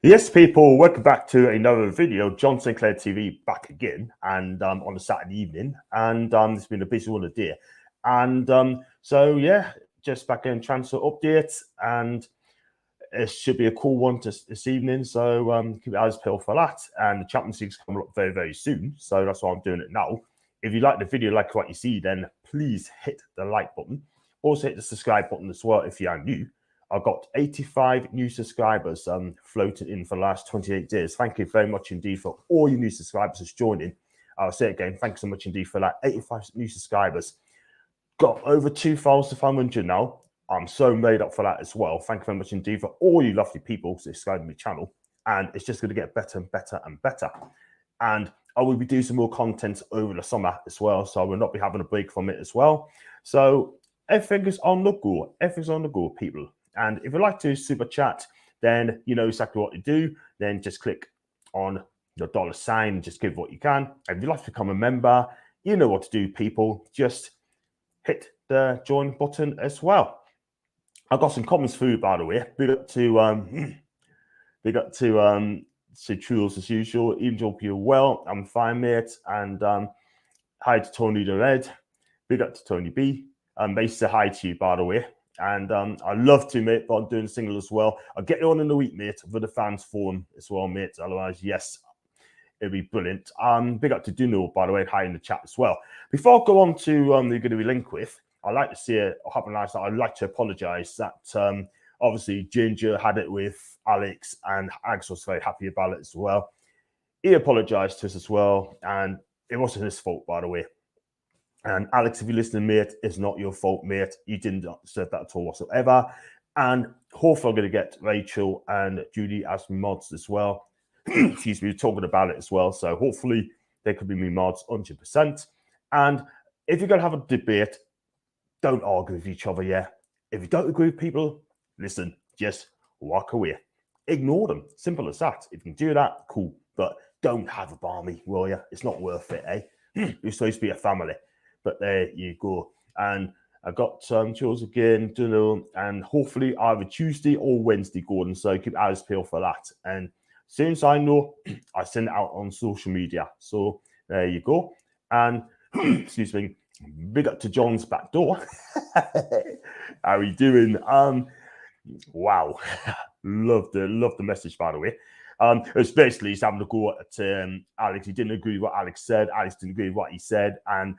Yes, people, welcome back to another video. John Sinclair TV back again, and on a Saturday evening, and it's been a busy one a day, and so yeah, just back in transfer updates, and it should be a cool one this evening. So keep your eyes peeled for that, and the Champions League's coming up very very soon, so that's why I'm doing it now. If you like the video, like what you see, then please hit the like button. Also hit the subscribe button as well if you are new. I've got 85 new subscribers floating in for the last 28 days. Thank you very much indeed for all your new subscribers that's joining. I'll say it again, thanks so much indeed for that. 85 new subscribers. Got over 2,500 now. I'm so made up for that as well. Thank you very much indeed for all you lovely people subscribing to my channel. And it's just going to get better and better and better. And I will be doing some more content over the summer as well. So I will not be having a break from it as well. So everything is on the go. Everything's on the go, people. And if you'd like to super chat, then you know exactly what to do. Then just click on the $sign and just give what you can. And if you'd like to become a member, you know what to do, people. Just hit the join button as well. I've got some comments for you, by the way. Big up to Truls as usual. Even hope you're well. I'm fine, mate. And hi to Tony the Red. Big up to Tony B. They say hi to you, by the way. And I love to, mate, but I'm doing a single as well. I'll get you on in the week, mate, for the fans forum as well, mate. Otherwise, yes, it'll be brilliant. Big up to Duno, by the way, hi in the chat as well. Before I go on to who you're going to be linked with, I'd like to see it happen like that. I'd like to apologise that obviously Ginger had it with Alex, and Alex was very happy about it as well. He apologised to us as well, and it wasn't his fault, by the way. And Alex, if you're listening, mate, it's not your fault, mate. You didn't deserve that at all whatsoever. And hopefully I'm going to get Rachel and Judy as mods as well. Excuse me, we're talking about it as well. So hopefully they could be me mods 100%. And if you're going to have a debate, don't argue with each other, yeah? If you don't agree with people, listen, just walk away. Ignore them. Simple as that. If you can do that, cool. But don't have a barmy, will you? It's not worth it, eh? You're supposed to be a family. But there you go. And I got Jules again, Dunno, and hopefully either Tuesday or Wednesday, Gordon. So keep eyes peeled for that. And as soon as I know, I send it out on social media. So there you go. And excuse me, big up to John's back door. How are you doing? Wow. love the message, by the way. It's basically he's having to go at Alex. He didn't agree with what Alex said. Alex didn't agree with what he said. And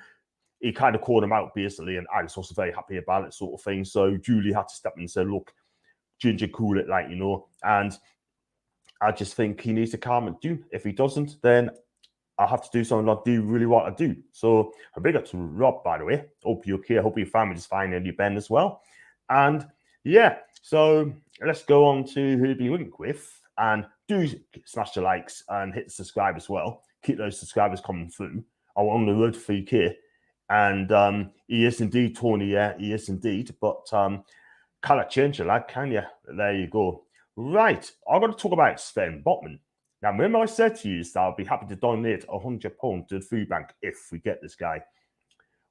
he kind of called him out, basically, and Alex was very happy about it, sort of thing. So Julie had to step in and say, look, Ginger, cool it, like, you know. And I just think he needs to calm it down. If he doesn't, then I'll have to do something I do really want to do. So a big up to Rob, by the way. Hope you're okay. Hope your family's fine and your Ben as well. And yeah, so let's go on to who to be linked with. And do smash the likes and hit the subscribe as well. Keep those subscribers coming through. I want on the road to 3K. And he is indeed, Tony, yeah, he is indeed. But can't change it, lad, can you? There you go. Right, I'm going to talk about Sven Botman. Now, remember I said to you that I'll be happy to donate £100 to the food bank if we get this guy.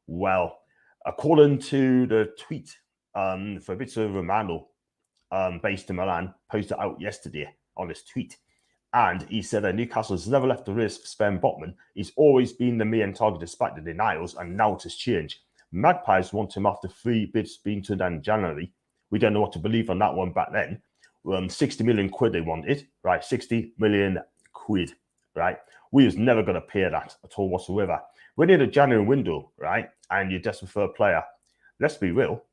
Well, according to the tweet, Fabrizio Romano, based in Milan, posted out yesterday on this tweet. And he said that Newcastle has never left the race for Sven Botman. He's always been the main target despite the denials, and now it has changed. Magpies want him after 3 bids being turned down in January. We don't know what to believe on that one back then. 60 million quid they wanted, right? 60 million quid, right? We was never going to pay that at all whatsoever. We're near the January window, right? And you're desperate for a player. Let's be real.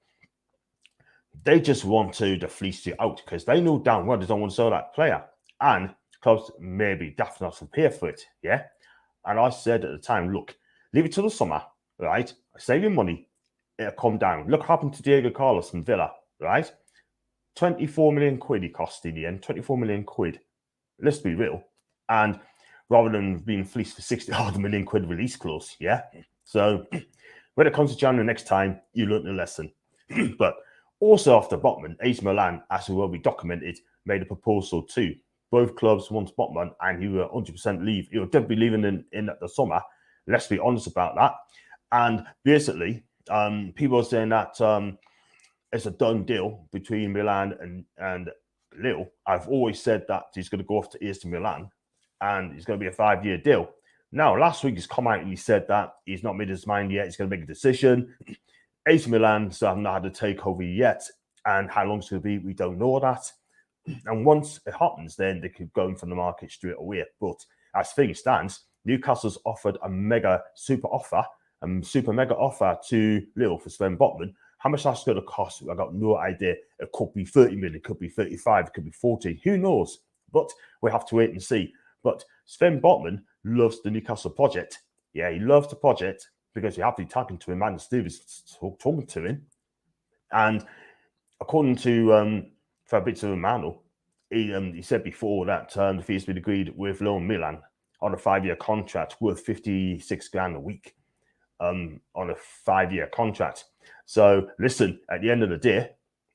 They just want to fleece you out because they know damn well they don't want to sell that player. And clubs maybe daft enough to pay for it, yeah? And I said at the time, look, leave it till the summer, right? Save your money. It'll come down. Look what happened to Diego Carlos from Villa, right? 24 million quid he cost in the end. 24 million quid. Let's be real. And rather than being fleeced for 60 million quid release clause, yeah? So when it comes to January next time, you learn the lesson. But also after Botman, AC Milan, as will be documented, made a proposal too. Both clubs want Botman, and he will 100% leave. He'll definitely be leaving in the summer. Let's be honest about that. And basically, people are saying that it's a done deal between Milan and Lille, I've always said that he's going to go off to AC Milan and it's going to be a 5-year deal. Now, last week he's come out and he said that he's not made his mind yet. He's going to make a decision. AC Milan still have not had a takeover yet. And how long it's going to be, we don't know that. And once it happens, then they could go in from the market straight away. But as things stands, Newcastle's offered a mega super mega offer to Lille for Sven Botman. How much that's going to cost, I got no idea. It could be 30 million, it could be 35, it could be 40. Who knows? But we have to wait and see. But Sven Botman loves the Newcastle project. Yeah, he loves the project because you have to be talking to him, and Steve is talking to him. And according to Fabrizio Romano, he said before that the fee's been agreed with Lille and Milan on a 5-year contract worth 56 grand a week on a 5-year contract. So listen, at the end of the day,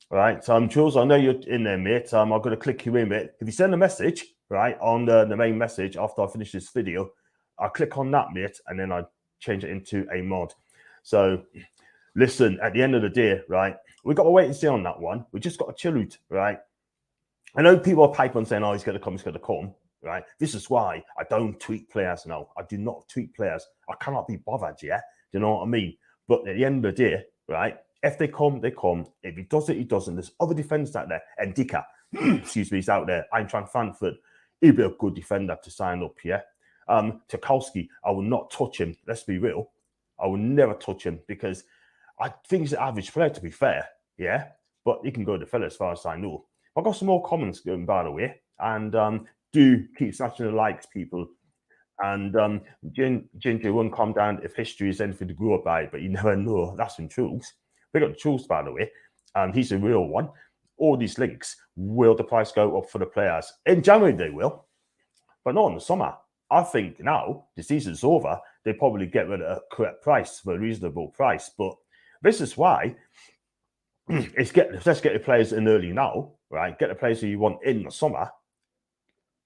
right, Jules, I know you're in there, mate. I'm going to click you in, mate. If you send a message, right, on the main message after I finish this video, I'll click on that, mate, and then I change it into a mod. So listen, at the end of the day, right, we've got to wait and see on that one. We just got to chill out, right? I know people are piping saying, oh, he's going to come, right? This is why I don't tweet players now. I do not tweet players. I cannot be bothered, yeah? Do you know what I mean? But at the end of the day, right, if they come, they come. If he does it, he doesn't. There's other defenders out there. And Dika, excuse me, he's out there. Eintracht Frankfurt. He'd be a good defender to sign up, yeah? Tarkowski, I will not touch him. Let's be real. I will never touch him because I think he's an average player, to be fair, yeah? But he can go to Phil as far as I know. I've got some more comments going, by the way. And do keep snatching the likes, people. And Ginger won't calm down if history is anything to grow by, but you never know. That's from Truls. We got Truls, by the way, and he's a real one. All these links, will the price go up for the players? In January, they will, but not in the summer. I think now the season's over, they probably get rid of a correct price for a reasonable price. But this is why let's get the players in early now, right? Get the players who you want in the summer,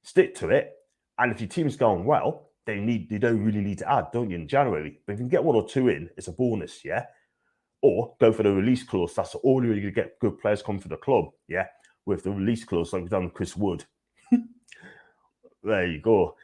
stick to it. And if your team's going well, they don't really need to add, don't you, in January? But if you can get 1 or 2 in, it's a bonus, yeah? Or go for the release clause. That's the only way you can get good players come for the club, yeah? With the release clause, like we've done with Chris Wood. There you go.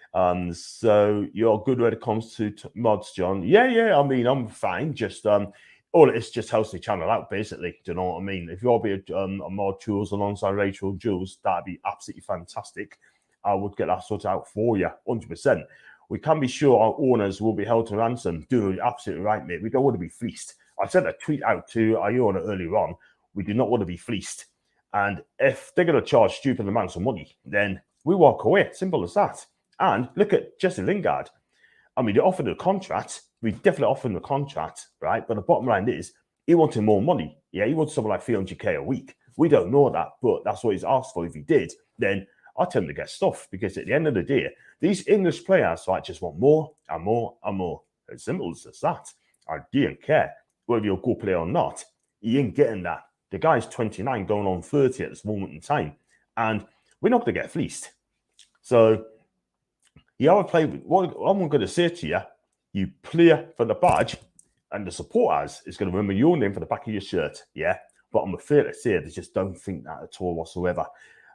So you're good when it comes to mods, John. Yeah. I mean, I'm fine. Just all it's just helps the channel out, basically. Do you know what I mean? If you'll be a mod Jules alongside Rachel Jules, that'd be absolutely fantastic. I would get that sorted out for you, 100%. We can be sure our owners will be held to ransom. Dude, you're absolutely right, mate. We don't want to be fleeced. I sent a tweet out to Iona earlier on. We do not want to be fleeced. And if they're going to charge stupid amounts of money, then we walk away. Simple as that. And look at Jesse Lingard. I mean, they offered a contract. We definitely offered him a contract, right? But the bottom line is, he wanted more money. Yeah, he wanted something like 300k a week. We don't know that, but that's what he's asked for. If he did, then I'll tell him to get stuff, because at the end of the day, these English players like just want more and more and more. As simple as that. I don't care whether you're a good player or not. You ain't getting that. The guy's 29 going on 30 at this moment in time. And we're not going to get fleeced. So you have a play. What I'm going to say to you, you play for the badge, and the supporters is going to remember your name for the back of your shirt. Yeah. But I'm afraid to say they just don't think that at all whatsoever.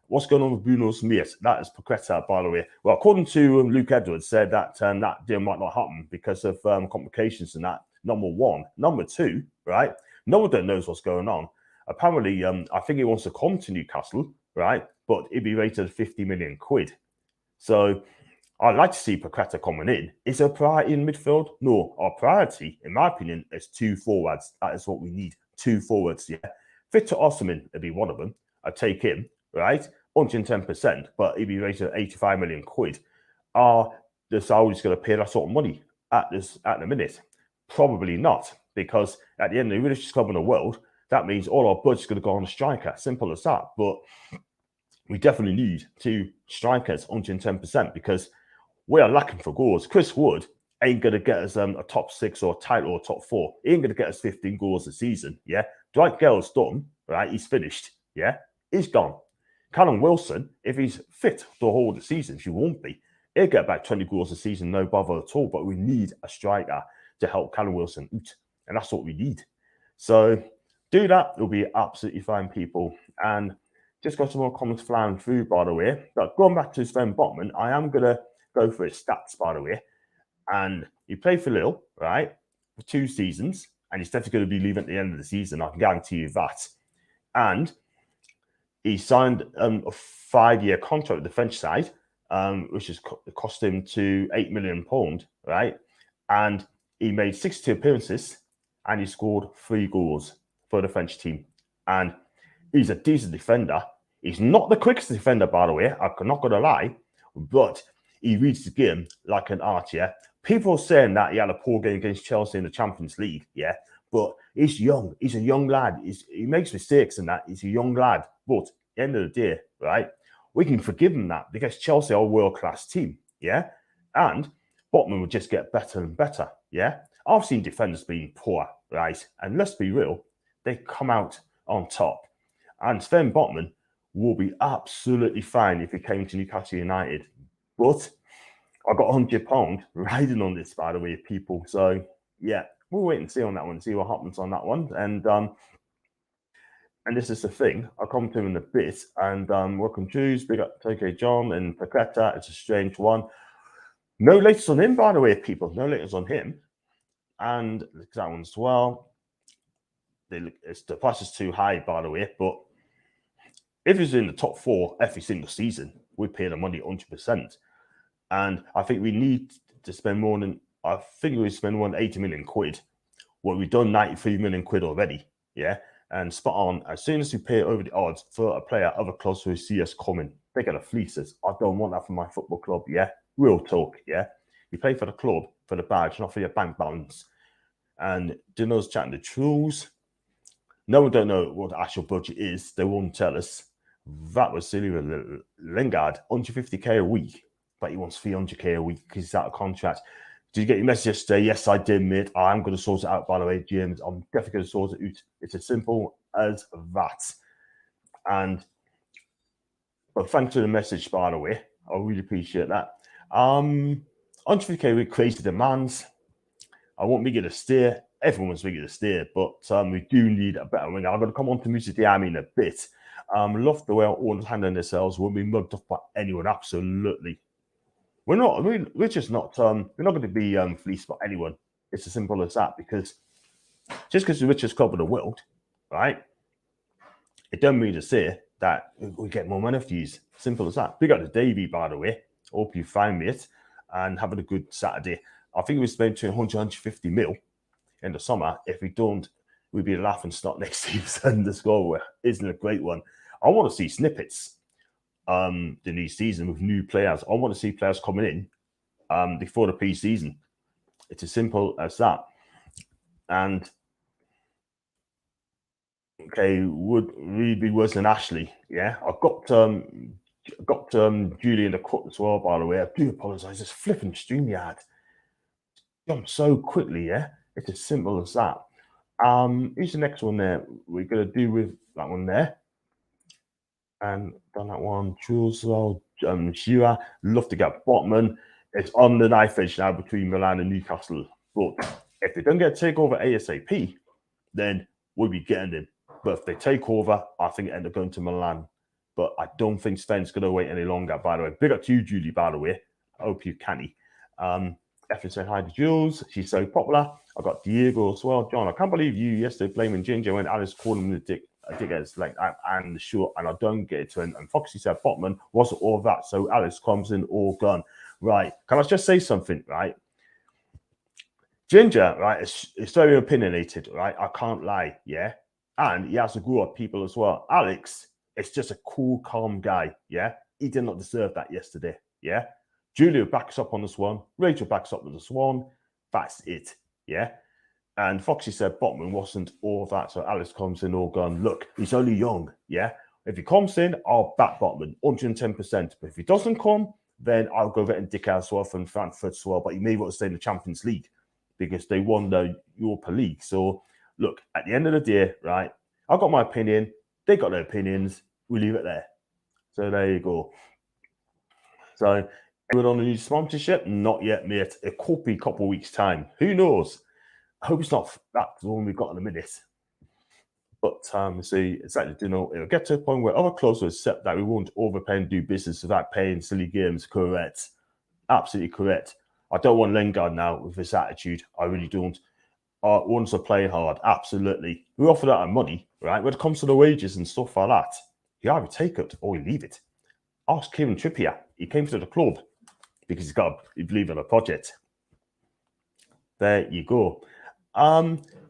What's going on with Bruno's mate? That is Paqueta, by the way. Well, according to Luke Edwards, said that that deal might not happen because of complications and that. Number one. Number two, right? No one knows what's going on. Apparently, I think he wants to come to Newcastle, right? But it'd be rated 50 million quid. So I'd like to see Paqueta coming in. Is there a priority in midfield? No. Our priority, in my opinion, is 2 forwards. That is what we need. 2 forwards, yeah. Victor Osimhen would be one of them. I'd take him, right? 110%, but he'd be rated 85 million quid. Are the Saudis going to pay that sort of money at the minute? Probably not, because at the end of the richest club in the world, that means all our budget's going to go on a striker. Simple as that. But we definitely need 2 strikers, 110%, because we are lacking for goals. Chris Wood ain't going to get us a top 6 or title or top 4. He ain't going to get us 15 goals a season, yeah? Dwight Gale's done, right? He's finished, yeah? He's gone. Callum Wilson, if he's fit the whole of the season, he won't be, he'll get about 20 goals a season, no bother at all. But we need a striker to help Callum Wilson out, and that's what we need. So do that, it'll be absolutely fine, people. And just got some more comments flying through, by the way. But going back to Sven Botman, I am going to go for his stats, by the way. And he played for Lille, right, for 2 seasons. And he's definitely going to be leaving at the end of the season. I can guarantee you that. And he signed a 5-year contract with the French side, which has cost him to £8 million, right? And he made 62 appearances and he scored 3 goals for the French team. And he's a decent defender. He's not the quickest defender, by the way. I'm not going to lie, but he reads the game like an art, yeah? People are saying that he had a poor game against Chelsea in the Champions League, yeah? But he's young. He's a young lad. He makes mistakes and that. He's a young lad. But at the end of the day, right, we can forgive him that because Chelsea are a world-class team, yeah? And Botman will just get better and better, yeah? I've seen defenders being poor, right? And let's be real, they come out on top. And Sven Botman will be absolutely fine if he came to Newcastle United. But I got £100 riding on this, by the way, people. So, yeah, we'll wait and see on that one, see what happens on that one. And this is the thing. I'll come to him in a bit. And welcome, Jews. Big up TK John and Paqueta. It's a strange one. No latest on him, by the way, people. No latest on him. And that one as well. The price is too high, by the way. But if he's in the top 4 every single season, we pay the money 100%. And I think we need to spend more than, I think we spend more than 80 million quid. Well, we've done 93 million quid already, yeah? And spot on, as soon as we pay over the odds for a player, other clubs who see us coming, they're going to fleece us. I don't want that for my football club, yeah? Real talk, yeah? You play for the club, for the badge, not for your bank balance. And Dino's chatting the truths. No one don't know what the actual budget is. They won't tell us. That was silly. Lingard, 150k a week, but he wants 300k a week because he's out of contract. Did you get your message yesterday? Yes, I did, mate. I'm going to sort it out, by the way, James. I'm definitely going to sort it out. It's as simple as that. But thanks for the message, by the way. I really appreciate that. 150k with crazy demands. I want Miguel to stay. Everyone wants Miguel to stay, but we do need a better winger. I'm going to come on to Musa Diame in a bit. Love the way all handling themselves. Won't be mugged off by anyone. Absolutely. We're just not. We're not going to be fleeced by anyone. It's as simple as that. Because just because the richest club in the world, right? It doesn't mean to say that we get more money for you. Simple as that. Big up to Davey, by the way. Hope you find it and having a good Saturday. I think we spent between 100 and 150 mil in the summer. If we don't, we'll be laughing stock next season. The score isn't a great one. I want to see snippets the new season with new players. I want to see players coming in before the pre-season. It's as simple as that. And okay, would really be worse than Ashley. Yeah, I've got Julie in the cut as well, by the way. I do apologize. This flipping StreamYard jumped so quickly, yeah? It's as simple as that. Who's the next one there? We're gonna do with that one there. And done that one. Jules, well, Shira, love to get Botman. It's on the knife edge now between Milan and Newcastle. But if they don't get a takeover ASAP, then we'll be getting them. But if they take over, I think it end up going to Milan. But I don't think Sven's going to wait any longer, by the way. Big up to you, Julie, by the way. I hope you canny. Efren said hi to Jules. She's so popular. I got Diego as well. John, I can't believe you yesterday blaming Ginger when Alice called him the dickheads like that and sure, and I don't get it to him. And Foxy said Botman wasn't all that. So Alice comes in all gone. Right. Can I just say something, right? Ginger, right, is very opinionated, right? I can't lie, yeah? And he has to grow up people as well. Alex is just a cool, calm guy, yeah? He did not deserve that yesterday, yeah? Julia backs up on this one. Rachel backs up with this one. That's it, yeah? And Foxy said Botman wasn't all that, so Alex comes in all gone, look, he's only young, yeah? If he comes in, I'll back Botman, 110%. But if he doesn't come, then I'll go get Dick as well from Frankfurt as well. But he may want to stay in the Champions League because they won the Europa League. So, look, at the end of the day, right, I've got my opinion. They got their opinions. We leave it there. So, there you go. So, anyone on a new sponsorship? Not yet, mate. It could be a couple of weeks' time. Who knows? I hope it's not that one we've got in a minute. But see, it's like, it'll get to a point where other clubs will accept that we won't overpay and do business without paying silly games. Correct. Absolutely correct. I don't want Lingard now with this attitude. I really don't. Wants to play hard. Absolutely. We offer that money, right? When it comes to the wages and stuff like that, you either take it or you leave it. Ask Kieran Trippier. He came to the club because he's believe in a project. There you go.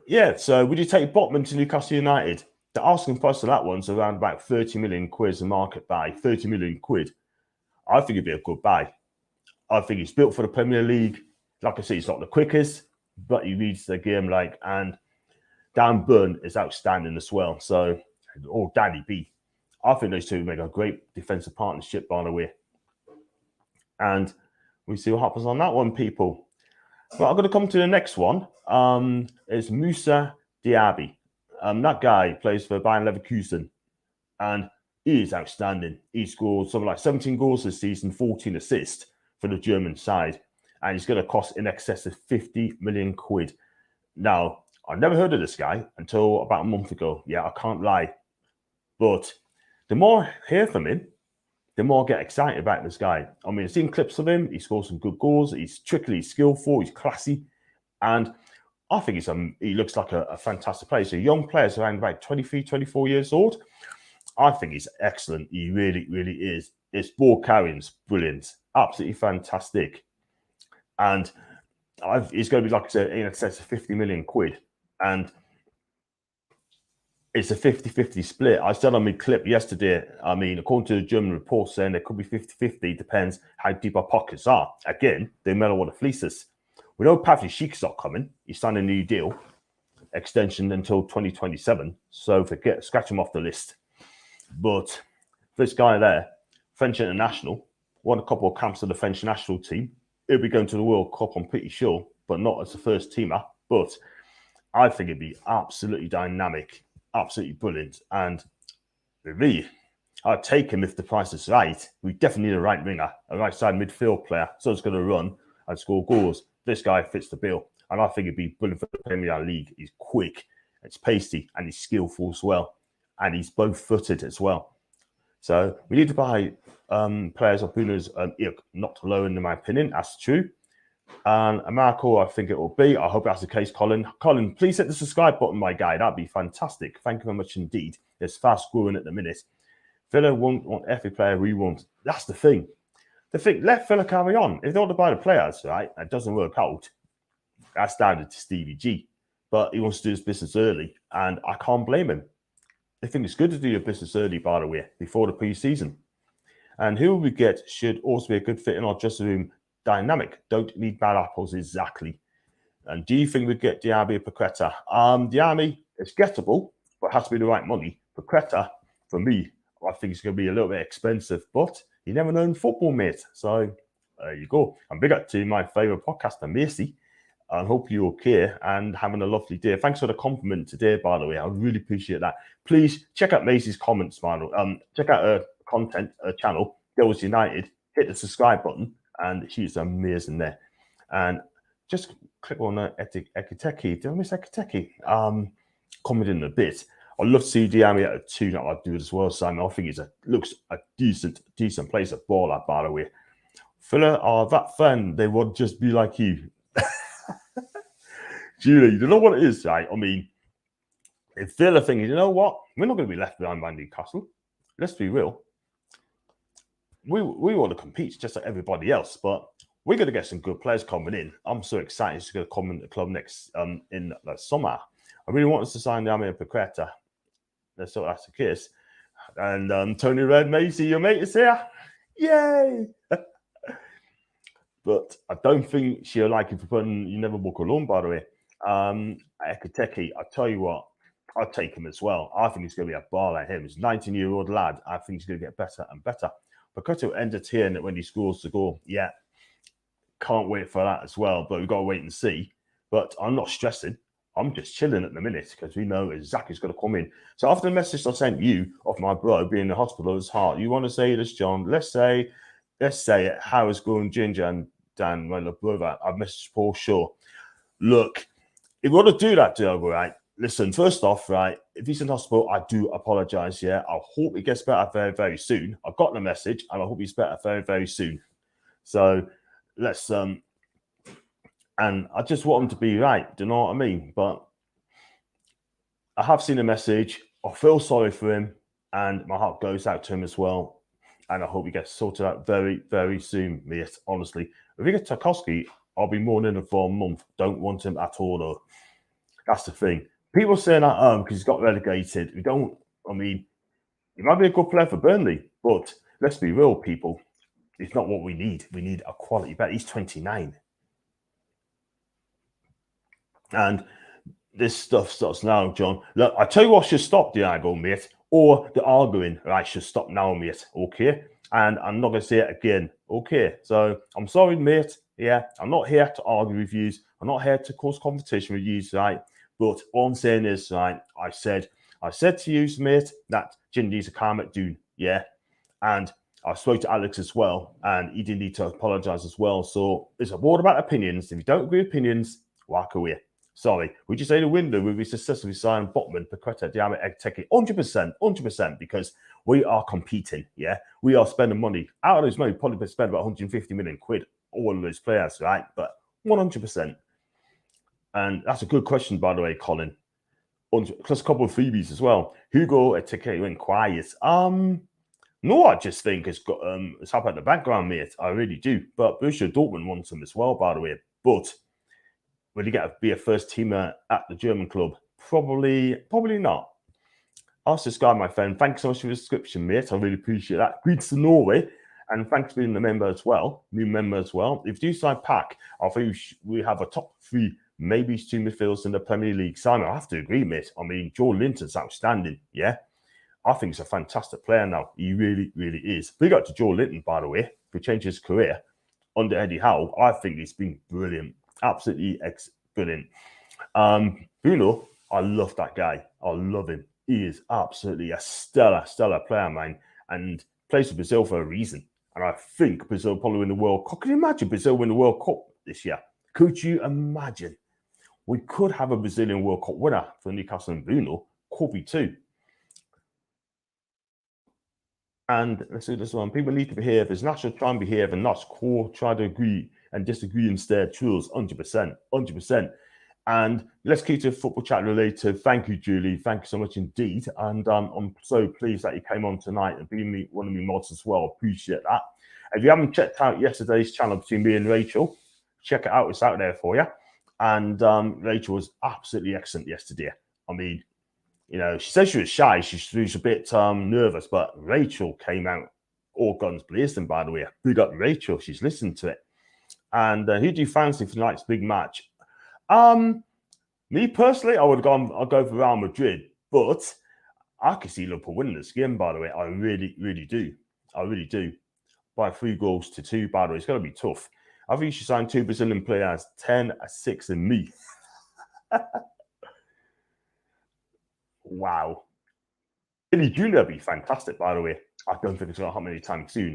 Yeah, so would you take Botman to Newcastle United? The asking price of that one's around about 30 million quid as a market buy. 30 million quid. I think it'd be a good buy. I think he's built for the Premier League. Like I say, he's not the quickest, but he reads the game and Dan Burn is outstanding as well. So, or Danny B. I think those two make a great defensive partnership, by the way. And we see what happens on that one, people. Well, I'm going to come to the next one. It's Moussa Diaby. That guy plays for Bayern Leverkusen, and he is outstanding. He scored something like 17 goals this season, 14 assists for the German side, and he's going to cost in excess of 50 million quid. Now, I never heard of this guy until about a month ago. Yeah, I can't lie. But the more I hear from him, the more I get excited about this guy. I mean, I've seen clips of him. He scores some good goals. He's tricky, he's skillful, he's classy. And I think he looks like a fantastic player. So young players around about 23, 24 years old. I think he's excellent. He really, really is. His ball carrying's brilliant. Absolutely fantastic. And he's going to be, like I said, in excess of 50 million quid. And it's a 50-50 split. I said on my clip yesterday, I mean, according to the German report saying there could be 50-50, depends how deep our pockets are. Again, they may not want to fleece us. We know Patrick Schick's not coming. He signed a new deal, extension until 2027. So scratch him off the list. But this guy there, French international, won a couple of camps of the French national team. He'll be going to the World Cup, I'm pretty sure, but not as a first teamer. But I think it'd be absolutely dynamic, absolutely brilliant. And really, I'd take him if the price is right. We definitely need a right winger, a right side midfield player, so it's going to run and score goals. This guy fits the bill, and I think it'd be brilliant for the Premier League. He's quick, it's pacey, and he's skillful as well, and he's both-footed as well. So we need to buy players of Bruno's not low, in my opinion. That's true. And Marco, I think it will be. I hope that's the case, Colin. Colin, please hit the subscribe button, my guy. That'd be fantastic. Thank you very much indeed. It's fast growing at the minute. Villa won't want every player we want. That's the thing. Let Villa carry on. If they want to buy the players, right, it doesn't work out. That's down to Stevie G. But he wants to do his business early, and I can't blame him. I think it's good to do your business early, by the way, before the pre-season. And who we get should also be a good fit in our dressing room. Dynamic. Don't need bad apples, exactly. And do you think we'd get Diaby or Paqueta? Diaby is gettable, but it has to be the right money. Paqueta, for me, I think it's going to be a little bit expensive, but you never know in football, mate. So there you go. And big up to my favourite podcaster, Macy. I hope you're okay and having a lovely day. Thanks for the compliment today, by the way. I really appreciate that. Please check out Macy's comments, man. Check out her content, her channel, Girls United. Hit the subscribe button, and she's amazing there. And just click on Ekiteki. Did I miss Ekiteki? Comment in a bit. I'd love to see Diaby at a 2. That I'd do it as well, Simon. I think looks a decent place of ball at, by the way. Villa are that fan. They would just be like you. Julie, you know what it is, right? I mean, if Villa thinking, you know what? We're not going to be left behind by Newcastle. Let's be real. We want to compete just like everybody else, but we're going to get some good players coming in. I'm so excited to going to come in the club next in the summer. I really want us to sign Diaby and Paqueta. That's the case. And Tony Red, Macy, your mate is here. Yay! But I don't think she'll like you for putting You Never Walk Alone, by the way. Ekiteki, I tell you what, I'd take him as well. I think he's going to be a bar like him. He's a 19-year-old lad. I think he's going to get better and better. Paqueta will entertain it when he scores the goal. Yeah, can't wait for that as well. But we've got to wait and see. But I'm not stressing. I'm just chilling at the minute because we know Zaki's going to come in. So after the message I sent you of my bro being in the hospital of his heart, you want to say this, John? Let's say it. How is going, Ginger and Dan, my little brother? I've messaged Paul Shaw. Look, if you want to do that, Diogo, right? listen, first off, right, if he's in hospital, I do apologize. Yeah, I hope he gets better very, very soon. I've gotten the message, and I hope he's better very, very soon. So let's and I just want him to be right. Do you know what I mean? But I have seen a message. I feel sorry for him, and my heart goes out to him as well. And I hope he gets sorted out very, very soon, mate. Honestly, if he gets Tarkowski, I'll be mourning him for a month. Don't want him at all, though. That's the thing. People saying that because he's got relegated. We don't. I mean, he might be a good player for Burnley, but let's be real, people. It's not what we need. We need a quality bet. He's 29, and this stuff starts now, John. Look, I tell you what should stop the argo, mate, or the arguing, right, should stop now, mate, okay? And I'm not going to say it again, okay? So I'm sorry, mate, yeah, I'm not here to argue with you. I'm not here to cause competition with you, right? But all I'm saying is, right, I said to you, mate, that Jin needs a calm at Dune, yeah? And I spoke to Alex as well, and he didn't need to apologise as well. So it's a board about opinions. If you don't agree with opinions, walk away. Sorry, would you say the window will be successfully signed Botman, Paqueta, Diame, Egteke? 100%, because we are competing, yeah? We are spending money. Out of those money, probably spend about 150 million quid, all of those players, right? But 100%. And that's a good question, by the way, Colin. Plus a couple of freebies as well. Hugo, Egteke, Enquiries. No, I just think it's got it's happened in the background, mate. I really do. But Borussia Dortmund wants him as well, by the way. But will he get to be a first teamer at the German club? Probably not. Ask this guy, my friend. Thanks so much for the subscription, mate. I really appreciate that. Greetings to Norway. And thanks for being a member as well. New member as well. If you do sign Pack, I think we have a top 3, maybe 2 midfielders in the Premier League. Simon, I have to agree, mate. I mean, Joe Linton's outstanding, yeah? I think he's a fantastic player now. He really, really is. Big up to Joe Linton, by the way, for changing his career under Eddie Howe. I think he's been brilliant. Absolutely brilliant. Bruno, I love that guy. I love him. He is absolutely a stellar player, man, and plays for Brazil for a reason. And I think Brazil probably win the World Cup. Can you imagine Brazil win the World Cup this year? Could you imagine? We could have a Brazilian World Cup winner for Newcastle and Bruno. Could be too. And let's do this one. People need to behave. It's natural to try and behave and not core, try to agree and disagree instead. Truls, 100%. And let's keep to football chat related. Thank you, Julie. Thank you so much indeed. And I'm so pleased that you came on tonight and being one of my mods as well. Appreciate that. If you haven't checked out yesterday's channel between me and Rachel, check it out. It's out there for you. And Rachel was absolutely excellent yesterday. I mean, you know, she said she was shy. She was a bit nervous, but Rachel came out all guns blazing, by the way. Big up Rachel. She's listened to it. And who do you fancy for tonight's big match? Me personally, I'll go for Real Madrid, but I can see Liverpool winning this game, by the way. I really, really do. I really do. By 3-2, by the way. It's going to be tough. I think you should sign 2 Brazilian players, 10, 6, and me. Wow. Billy Jr. would be fantastic, by the way. I don't think it's going to happen anytime soon.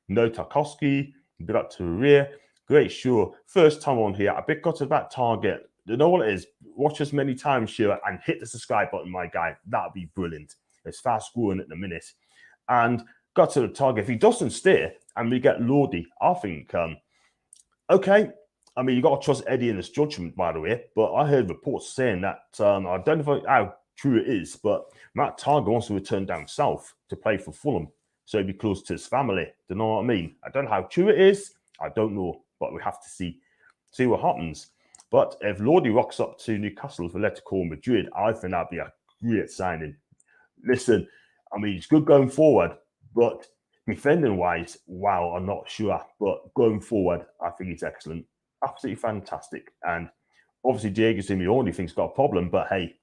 No Tarkowski, bit up to the rear. Great, sure. First time on here. A bit got to that target. You know what it is? Watch as many times, sure, and hit the subscribe button, my guy. That'd be brilliant. It's fast growing at the minute. And got to the target. If he doesn't stay and we get Lordy, I think, okay. I mean, you got to trust Eddie in his judgment, by the way. But I heard reports saying that, I don't know how true it is, but Matt Target wants to return down south to play for Fulham, so he'd be close to his family. Do you know what I mean? I don't know how true it is. I don't know, but we have to see what happens. But if Lordy rocks up to Newcastle for Atletico Madrid, I think that'd be a great signing. Listen, I mean, it's good going forward, but defending-wise, wow, I'm not sure. But going forward, I think he's excellent. Absolutely fantastic. And obviously, Diego Simeone thinks he's got a problem, but hey,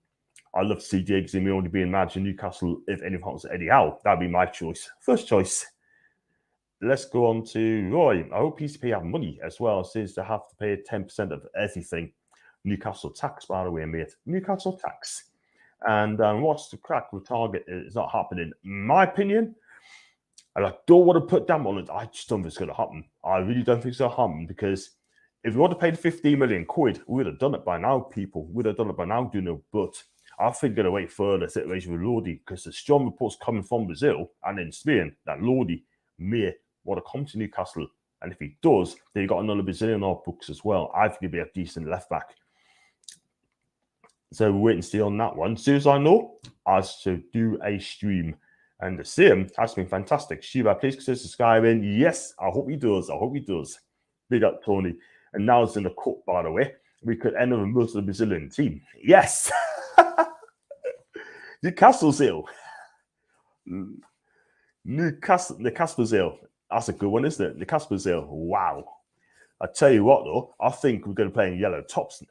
I'd love to see Diego Simeone being managed in Newcastle if anything happens to Eddie Howe. That'd be my choice. First choice. Let's go on to Roy. I hope PCP have money as well, since they have to pay 10% of everything. Newcastle tax, by the way, mate. Newcastle tax. And what's the crack with Target? It's not happening. In my opinion, and I don't want to put damn on it, I just don't think it's going to happen. I really don't think it's going to happen because If we would have paid 15 million quid, we would have done it by now, people. We'd have done it by now, you know. But I think going to wait for the situation with Lodi because the strong reports coming from Brazil and in Spain that Lodi may want to come to Newcastle. And if he does, then you got another Brazilian on our books as well. I think he'd be a decent left back. So we'll wait and see on that one. As soon as I know, I should do a stream. And the same has been fantastic. Shiva, please consider subscribing. Yes, I hope he does. I hope he does. Big up, Tony. And now it's in the cup, by the way. We could end up with most of the Brazilian team. Yes. Newcastle's ill. Newcastle's ill. That's a good one, isn't it? Newcastle's ill. Wow. I tell you what, though, I think we're going to play in yellow tops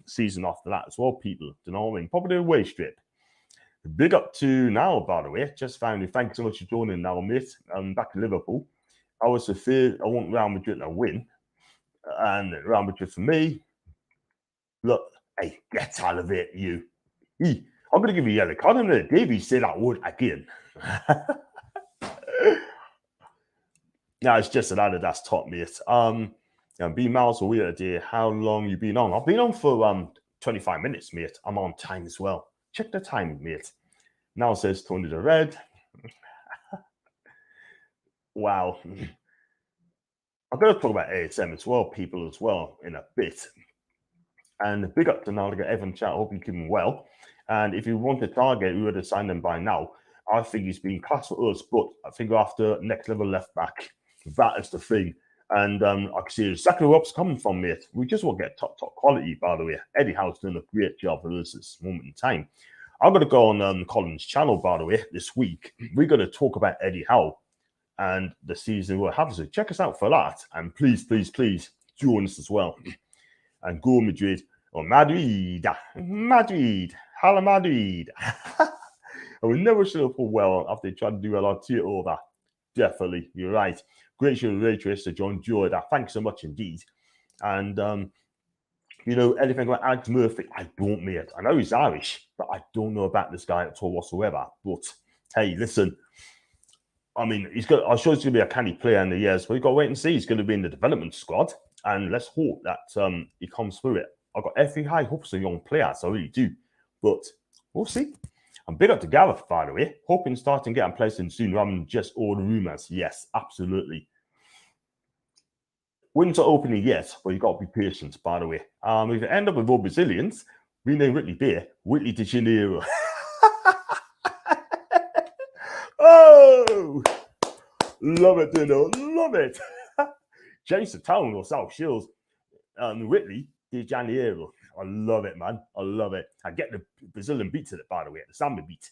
season after that as well, people. Do you know what I mean? Probably the away strip. Big up to now, by the way. Just found you. Thanks so much for joining now, mate. I'm back in Liverpool. I was afraid I want Real Madrid to win. And Real Madrid for me. Look, hey, get out of it, you. I'm going to give you a yellow card. I'm going to Davey said I would again. No, it's just an Adidas top, mate. B Miles, a weird idea. How long you been on? I've been on for 25 minutes, mate. I'm on time as well. Check the time, mate. Now it says Tony the Red. Wow. I'm going to talk about ASM as well, people as well, in a bit. And big up to now to get Evan chat. I hope you're keeping well. And if you want to target, we would have signed him by now. I think he's been class for us, but I think after next level left back, that is the thing. And I can see exactly where it's coming from, mate. We just want to get top quality, by the way. Eddie Howe's doing a great job for us this moment in time. I'm going to go on Colin's channel, by the way, this week. We're going to talk about Eddie Howe and the season we'll have. So check us out for that. And please, please, please join us as well. And go Madrid or Madrid. Hala Madrid. And we never should have put well after they tried to do a lot of over. Definitely, you're right. Great show, Ray Tracer, John Joy. Thanks so much indeed. And you know, anything about Alex Murphy, I don't, mate. I know he's Irish, but I don't know about this guy at all whatsoever. But hey, listen, I mean, I'm sure he's going to be a canny player in the years, but we've got to wait and see. He's going to be in the development squad, and let's hope that he comes through it. I've got every high hopes of young players, I really do. But we'll see. I'm big up to Gareth, by the way. Hoping starting getting placed in soon rather than just all the rumours. Yes, absolutely. Winter opening, yes, but you've got to be patient, by the way. If you end up with all Brazilians, we name Whitley Beer, Whitley de Janeiro. Oh! Love it, Dino. Love it. Jason Town or South Shields. Whitley de Janeiro. I love it, man. I love it. I get the Brazilian beat to it, by the way, the samba beat.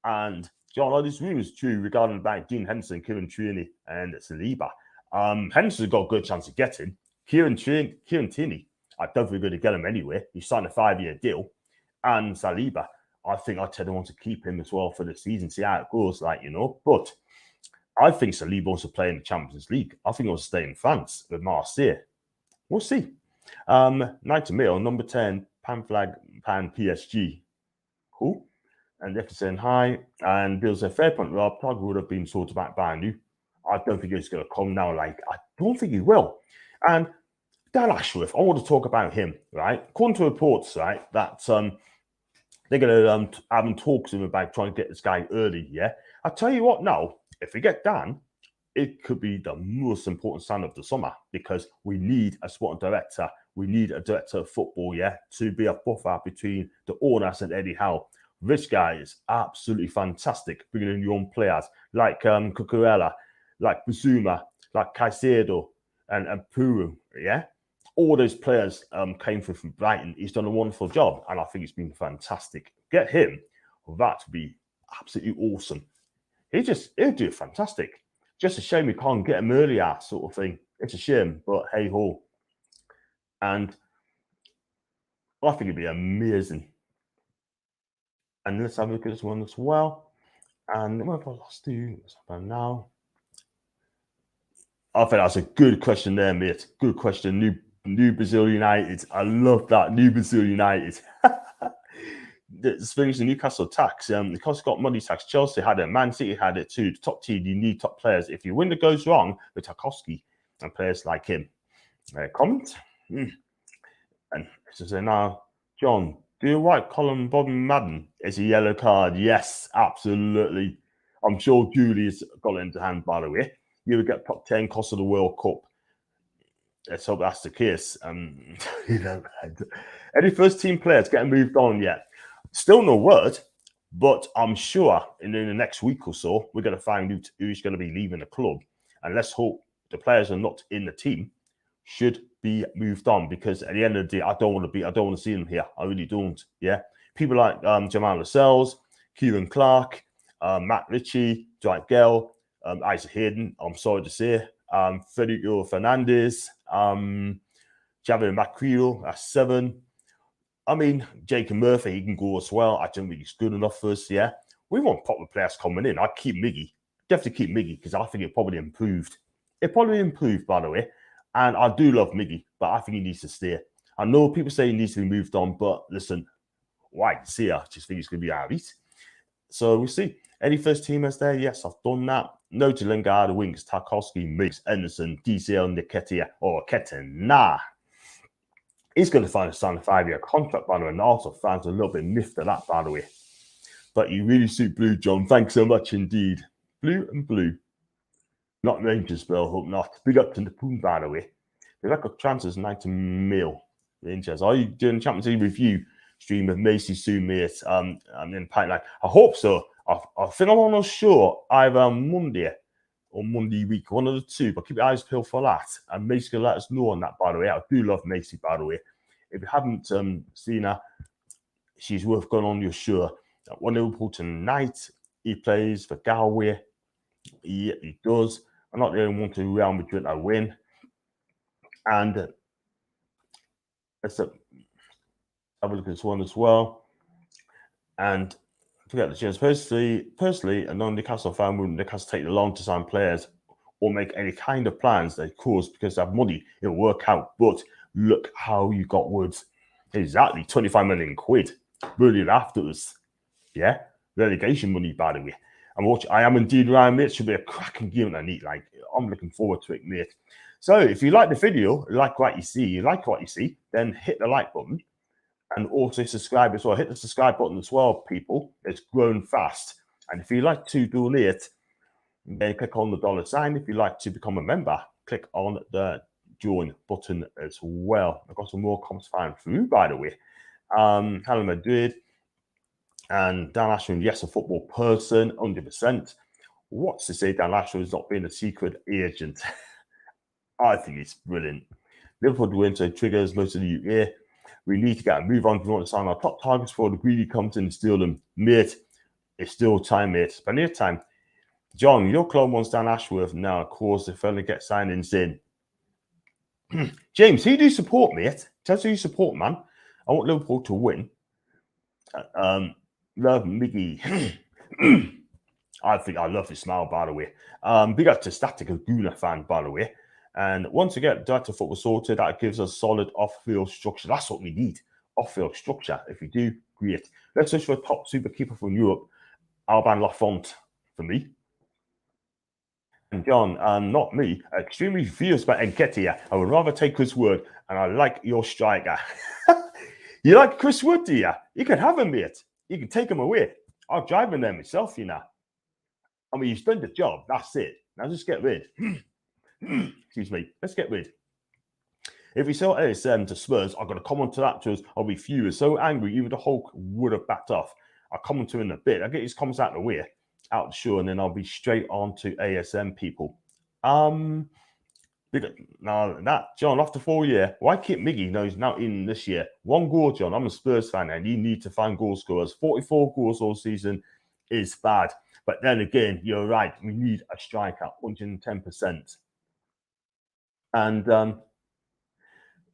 And John, all these rumors true regarding about Dean Henderson, Kieran Tierney, and Saliba. Henderson's got a good chance of getting. Kieran Tierney, I don't think we're going to get him anyway. He signed a 5-year deal. And Saliba, I think I tend to want to keep him as well for the season, see how it goes, like, you know. But I think Saliba wants to play in the Champions League. I think he wants to stay in France with Marseille. We'll see. Night to Mail, number 10, Pan PSG. Cool. And they're saying hi. And Bill said, fair point, Rob. Tiger would have been sorted back by you. I don't think he's going to come now. Like, I don't think he will. And Dan Ashworth, I want to talk about him, right? According to reports, right, that they're going to have talks to him about trying to get this guy early, yeah? I tell you what now, if we get Dan, it could be the most important sign of the summer because we need a sporting director. We need a director of football, yeah, to be a buffer between the owners and Eddie Howe. This guy is absolutely fantastic, bringing in young players like Cucurella, like Bazuma, like Caicedo, and Puru, yeah? All those players came through from Brighton. He's done a wonderful job, and I think it's been fantastic. Get him, that would be absolutely awesome. He'll do fantastic. Just a shame we can't get him earlier, sort of thing. It's a shame, but hey ho. And I think it'd be amazing. And let's have a look at this one as well. And what have I lost to? What's happening now? I think that's a good question there, mate. Good question. New Brazil United. I love that. New Brazil United. It's finished the Newcastle tax. Because got money tax. Chelsea had it. Man City had it too. The top team, you need top players. If your window goes wrong with Tarkowski and players like him, Comment. And so say now, John, do you like Colin Bodden Madden? It's a yellow card. Yes, absolutely. I'm sure Julie's got it into hand, by the way. You would get top 10 cost of the World Cup. Let's hope that's the case. Any first team players getting moved on yet? Still no word, but I'm sure in the next week or so, we're going to find out who's going to be leaving the club. And let's hope the players are not in the team should be moved on, because at the end of the day, I don't want to see them here. I really don't. Yeah. People like Jamal Lascelles, Kieran Clark, Matt Ritchie, Dwight Gale, Isaac Hayden, I'm sorry to say, Federico Fernandez, Javier Macreal, that's 7. I mean, Jacob Murphy, he can go as well. I don't think he's good enough for us. Yeah. We want proper players coming in. I'd keep Miggy. Definitely keep Miggy, because I think it probably improved. It probably improved, by the way. And I do love Miggy, but I think he needs to stay. I know people say he needs to be moved on, but listen, why? See, I just think he's going to be out of it. So we'll see. Any first teamers there? Yes, I've done that. No to Lingard, Winks, Tarkowski, Miggs, Anderson, DCL, Nketiah, or Ketina. He's going to sign a 5-year contract, by the way, and also fans are a little bit miffed at that, by the way. But you really suit blue, John. Thanks so much indeed. Blue and blue. Not Rangers, Bill. Hope not. Big up to the Poon, by the way. The record transfers 90 mil. Rangers. Are you doing the Champions League review stream with Macy soon, mate? In the pipeline. I hope so. I think I'm almost sure either Monday or Monday week, one of the two. But keep your eyes peeled for that. And Macy can let us know on that, by the way. I do love Macy, by the way. If you haven't seen her, she's worth going on your show. One Liverpool tonight. He plays for Galway. He does. I'm not the only one to Real Madrid I win. And let's have a look at this one as well. And forget the chance. Personally, a non-Newcastle fan wouldn't Newcastle take the long to sign players or make any kind of plans. They course, because they have money, it'll work out. But look how you got Woods. Exactly, 25 million quid. Really after us. Yeah, relegation money, by the way. I am indeed Ryan, mate. Should be a cracking game I need. Like, I'm looking forward to it, mate. So if you like the video, like what you see, then hit the like button and also subscribe as well. Hit the subscribe button as well, people. It's grown fast. And if you like to donate, then click on the $sign. If you like to become a member, click on the join button as well. I've got some more comments flying through, by the way. Hello Madrid. And Dan Ashton, yes, a football person, 100%. What's to say Dan Ashton has not been a secret agent? I think it's brilliant. Liverpool win, so triggers most of the UK. We need to get a move on if we want to sign our top targets before the greedy comes in and steal them. Mate, it's still time, mate. Plenty of time. John, your club wants Dan Ashworth now. Of course, if only get signings in. James, who do you support, mate? Tell us who you support, man. I want Liverpool to win. Love Miggy. I think I love his smile, by the way. Big up to Static, a Guna fan, by the way. And once we get director football sorted, that gives us solid off-field structure. That's what we need, off-field structure. If we do, great. Let's search for a top super keeper from Europe. Alban Lafont for me. And John, not me, extremely fierce by Nketiah. I would rather take Chris Wood, and I like your striker. You like Chris Wood, do you? You can have him, mate. You can take him away. I'll drive him there myself, you know. I mean, you've done the job. That's it. Now just get rid. Excuse me. Let's get rid. If we sell ASM to Spurs, I've got to comment to that to us. I'll be furious. So angry, even the Hulk would have backed off. I'll comment to him in a bit. I'll get his comments out of the way, out the show, and then I'll be straight on to ASM people. Now that John, after 4 years, why keep Miggy? No, he's now in this year. 1 goal, John. I'm a Spurs fan, and you need to find goal scorers. 44 goals all season is bad. But then again, you're right. We need a striker, 110%. And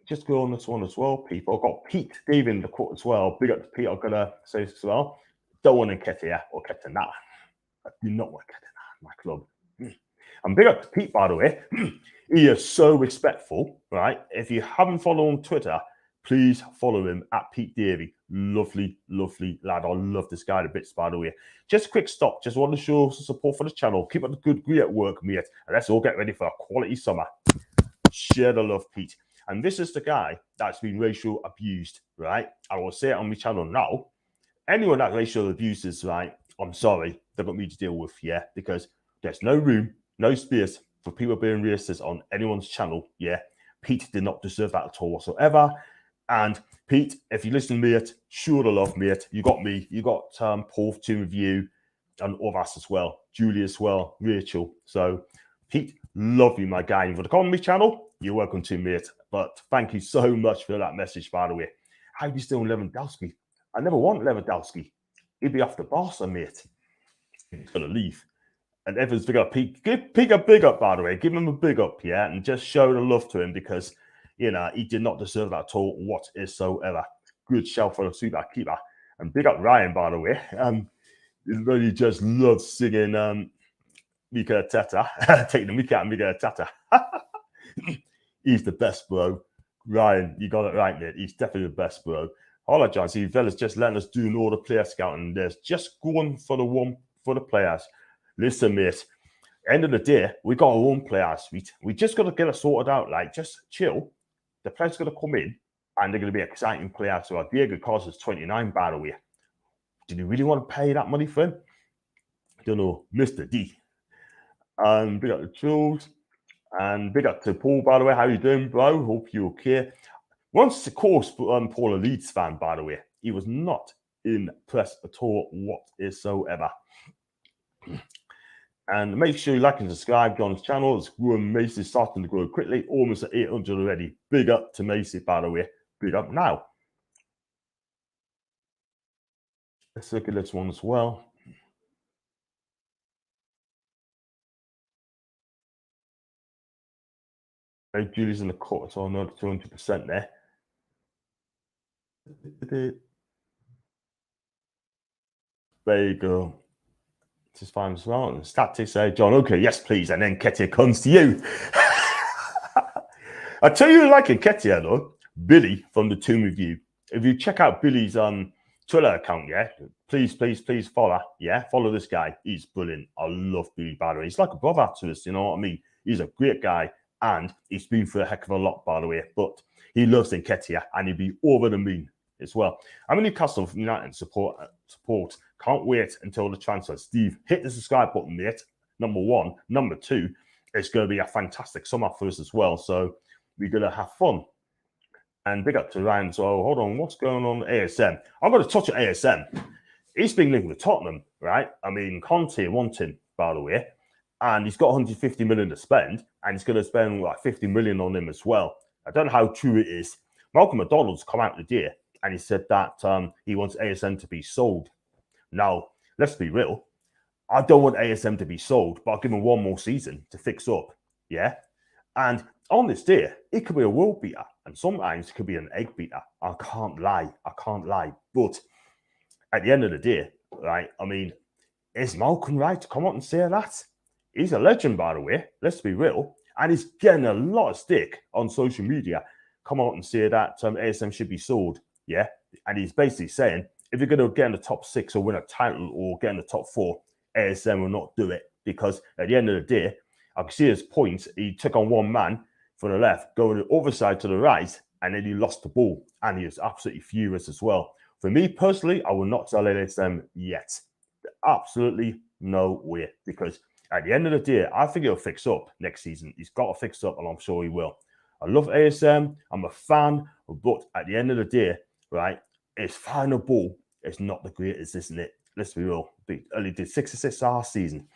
just go on this one as well, people. I've got Pete David in the court as well. Big up to Pete. I've got to say this as well. Don't want Nketiah or Ketina. I do not want Ketina in my club. And big up to Pete, by the way. He is so respectful, right? If you haven't followed on Twitter, please follow him at Pete Davey. Lovely, lovely lad. I love this guy to bits, by the way. Just a quick stop. Just want to show some support for the channel. Keep up the good, great work, mate. And let's all get ready for a quality summer. Share the love, Pete. And this is the guy that's been racial abused, right? I will say it on my channel now. Anyone that racial abuses, right, I'm sorry, they've got me to deal with, yeah, because there's no room, no space for people being racist on anyone's channel, yeah. Pete did not deserve that at all whatsoever. And Pete, if you listen, mate, sure to love, mate. You got me. You got Paul to review and all of us as well. Julie as well, Rachel. So, Pete, love you, my guy. You want to come on my channel? You're welcome to, mate. But thank you so much for that message, by the way. How do you still Lewandowski? I never want Lewandowski. He'd be off the boss, mate. He's going to leave. And Evans, big up. Pete, give Pete a big up, by the way. Give him a big up, yeah, and just show the love to him because, you know, he did not deserve that at all whatsoever. Good shout for the super keeper. And big up Ryan, by the way. He really just loves singing Mika Tata. Take the Mika and Mika Tata. He's the best, bro. Ryan, you got it right, mate. He's definitely the best, bro. Apologize. See, Vella's just letting us do all the player scouting. There's just going for the one for the players. Listen, mate. End of the day, we got our own player suite. We just got to get it sorted out. Like, just chill. The players going to come in, and they're going to be exciting players. So, Diego Costa is 29, by the way. Did you really want to pay that money for him? I don't know, Mr. D. Big up to Jules. And big up to Paul, by the way. How you doing, bro? Hope you're okay. Once, of course, Paul, a Leeds fan, by the way. He was not impressed at all whatsoever. And make sure you like and subscribe to John's channel. It's growing. Macy's starting to grow quickly, almost at 800 already. Big up to Macy, by the way. Big up now. Let's look at this one as well. Hey, Julie's in the court, so I know 200% there. There you go. Just fine as well. And statistics say, John, okay, yes, please. And then Ketia comes to you. I tell you, like a Ketia, though, Billy from the Tomb Review. If you check out Billy's Twitter account, yeah, please follow. Yeah, follow this guy. He's brilliant. I love Billy, by the way. He's like a brother to us, you know what I mean? He's a great guy, and he's been through a heck of a lot, by the way. But he loves Nketiah, and he'll be over the moon as well. I'm a Newcastle United support. Can't wait until the transfer. Steve, hit the subscribe button, mate. Number one. Number two, it's going to be a fantastic summer for us as well. So we're going to have fun. And big up to Ryan. So hold on, what's going on ASM? I'm going to touch on ASM. He's been linked with Tottenham, right? I mean, Conte wants him, by the way. And he's got 150 million to spend. And he's going to spend like 50 million on him as well. I don't know how true it is. Malcolm McDonald's come out today and he said that he wants ASM to be sold. Now, let's be real. I don't want ASM to be sold, but I'll give him one more season to fix up. Yeah. And on this day, it could be a world beater. And sometimes it could be an egg beater. I can't lie. But at the end of the day, right, I mean, is Malcolm right to come out and say that? He's a legend, by the way. Let's be real. And he's getting a lot of stick on social media. Come out and say that ASM should be sold. Yeah. And he's basically saying, if you're going to get in the top 6 or win a title or get in the top 4, ASM will not do it. Because at the end of the day, I can see his point. He took on one man from the left, going the other side to the right, and then he lost the ball. And he was absolutely furious as well. For me personally, I will not sell ASM yet. Absolutely no way. Because at the end of the day, I think he'll fix up next season. He's got to fix up, and I'm sure he will. I love ASM. I'm a fan. But at the end of the day, right, his final ball is not the greatest, isn't it? Let's be real. He only did 6 assists last season.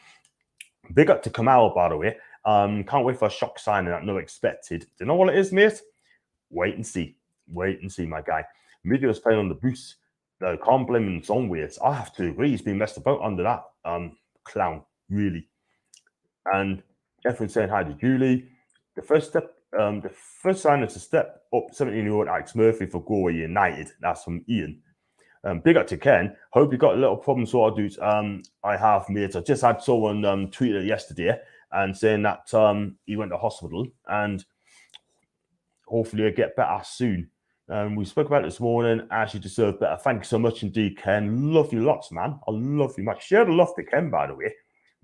Big up to Kamal, by the way. Can't wait for a shock signing that no expected. Do you know what it is, mate? Wait and see. Wait and see, my guy. Midio's playing on the boost. Can't blame him in some ways. I have to agree. He's been messed about under that clown, really. And everyone's saying hi to Julie. The first sign is to step up 17-year-old Alex Murphy for Galway United. That's from Ian. Big up to Ken. Hope you got a little problem sorted, dudes. I have, mate. I just had someone tweet it yesterday and saying that he went to hospital and hopefully he'll get better soon. We spoke about it this morning. As you deserve better. Thank you so much indeed, Ken. Love you lots, man. I love you much. Share the love to Ken, by the way.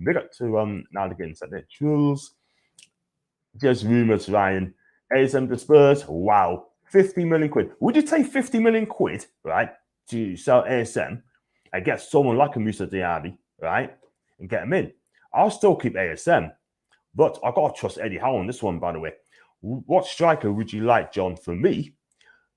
Big up to now again, said it. Jules. There's rumors, Ryan, ASM to Spurs, wow, 50 million quid. Would you take 50 million quid, right, to sell ASM and get someone like a Musa Diaby, right, and get him in? I'll still keep ASM, but I've got to trust Eddie Howe on this one, by the way. What striker would you like, John? For me,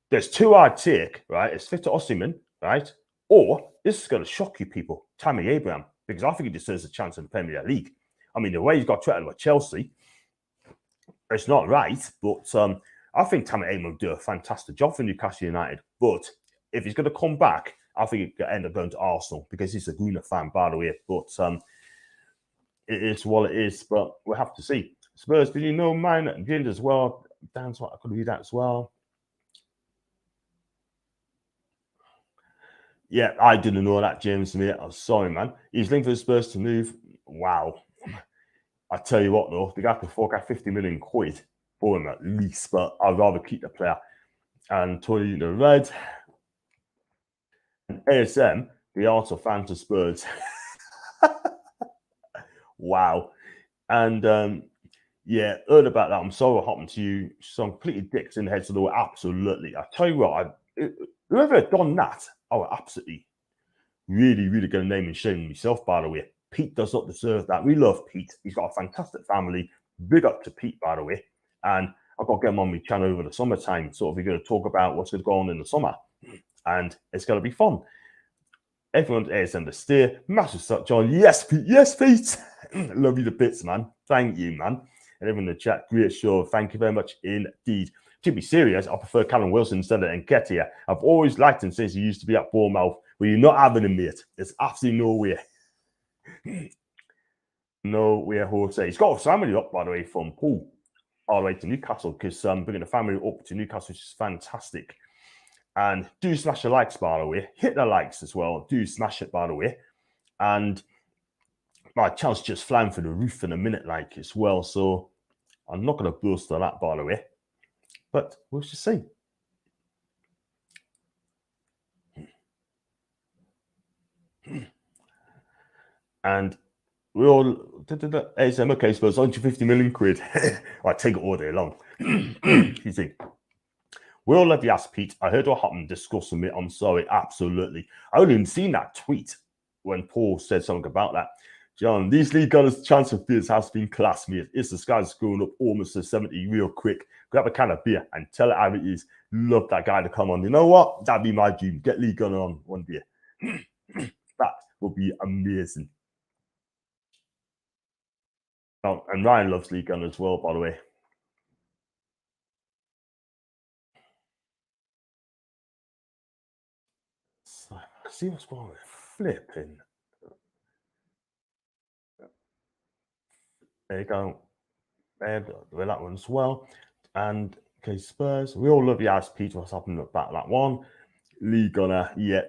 there's two I'd take, right? It's Victor Osimhen, right? Or this is going to shock you people, Tammy Abraham, because I think he deserves a chance in the Premier League. I mean, the way he's got treated with Chelsea, it's not right, but I think Tammy Abraham will do a fantastic job for Newcastle United. But if he's going to come back, I think he could end up going to Arsenal because he's a Gunnar fan, by the way. But it is what it is, but we'll have to see. Spurs, did you know mine? Gind as well. Dan's what I could read that as well. Yeah, I didn't know that, James. Mate, I'm sorry, man. He's linked for the Spurs to move. Wow. I tell you what, though, they got to fork out 50 million quid for him at least, but I'd rather keep the player. And Tony the Red and ASM, they also fan to Spurs. Wow. And yeah, heard about that. I'm sorry what happened to you. Some completely dicks in the head. So they were absolutely. I tell you what, whoever had done that, I would absolutely really, really going to name and shame myself, by the way. Pete does not deserve that. We love Pete. He's got a fantastic family. Big up to Pete, by the way. And I've got to get him on my channel over the summertime. So we're going to talk about what's going to go on in the summer. And it's going to be fun. Everyone's ASM to steer. Massive stuff, John. Yes, Pete. Yes, Pete. Love you to bits, man. Thank you, man. And everyone in the chat, great show. Thank you very much indeed. To be serious, I prefer Callum Wilson instead of Nketiah. I've always liked him since he used to be at Bournemouth, where you're not having him, mate. There's absolutely no way. No way, Jose. He's got a family up, by the way, from Poole all the way to Newcastle, because bringing the family up to Newcastle is fantastic. And do smash the likes, by the way. Hit the likes as well. Do smash it, by the way. And my chance just flying through the roof in a minute, like, as well. So I'm not going to boast on that, by the way. But we'll just see. And we all ASM, okay, suppose 150 million quid. I take it all day long. You see. We all love you, ask Pete. I heard what happened. Discuss with me. I'm sorry. Absolutely. I only seen that tweet when Paul said something about that. John, these league gunners' chance of this has been class, mate. It's the guy's going up almost to 70 real quick. Grab a can of beer and tell it how it is. Love that guy to come on. You know what? That'd be my dream. Get League Gunner on one day. That would be amazing. Oh, and Ryan loves League Gunner as well, by the way. So, see what's going on with flipping. There you go. There, that one as well. And okay, Spurs. We all love you, as Peter. What's happened about that one? League Gunner, yeah,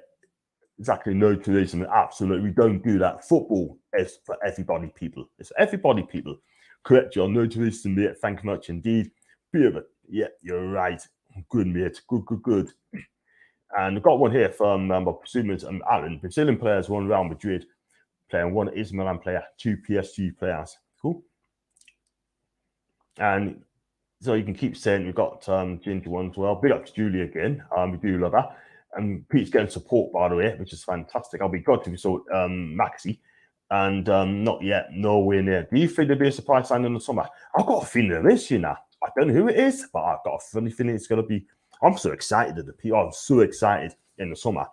exactly. No tourism. Absolutely, we don't do that. Football is for everybody, people. It's for everybody, people. Correct, John. No tourism, mate. Thank you much indeed. Bit of it. Yeah, you're right. Good, mate. Good. And I've got one here from Alan. Brazilian players, one Real Madrid player, one is Milan player, two PSG players. Cool. And so you can keep saying we've got Ginger one as well. Big up to Julie again. We do love her. And Pete's getting support, by the way, which is fantastic. I'll be glad if you saw Maxi. And not yet, nowhere near. Do you think there'll be a surprise sign in the summer? I've got a feeling there is, you know. I don't know who it is, but I've got a funny feeling it's going to be. I'm so excited at the PR. I'm so excited in the summer.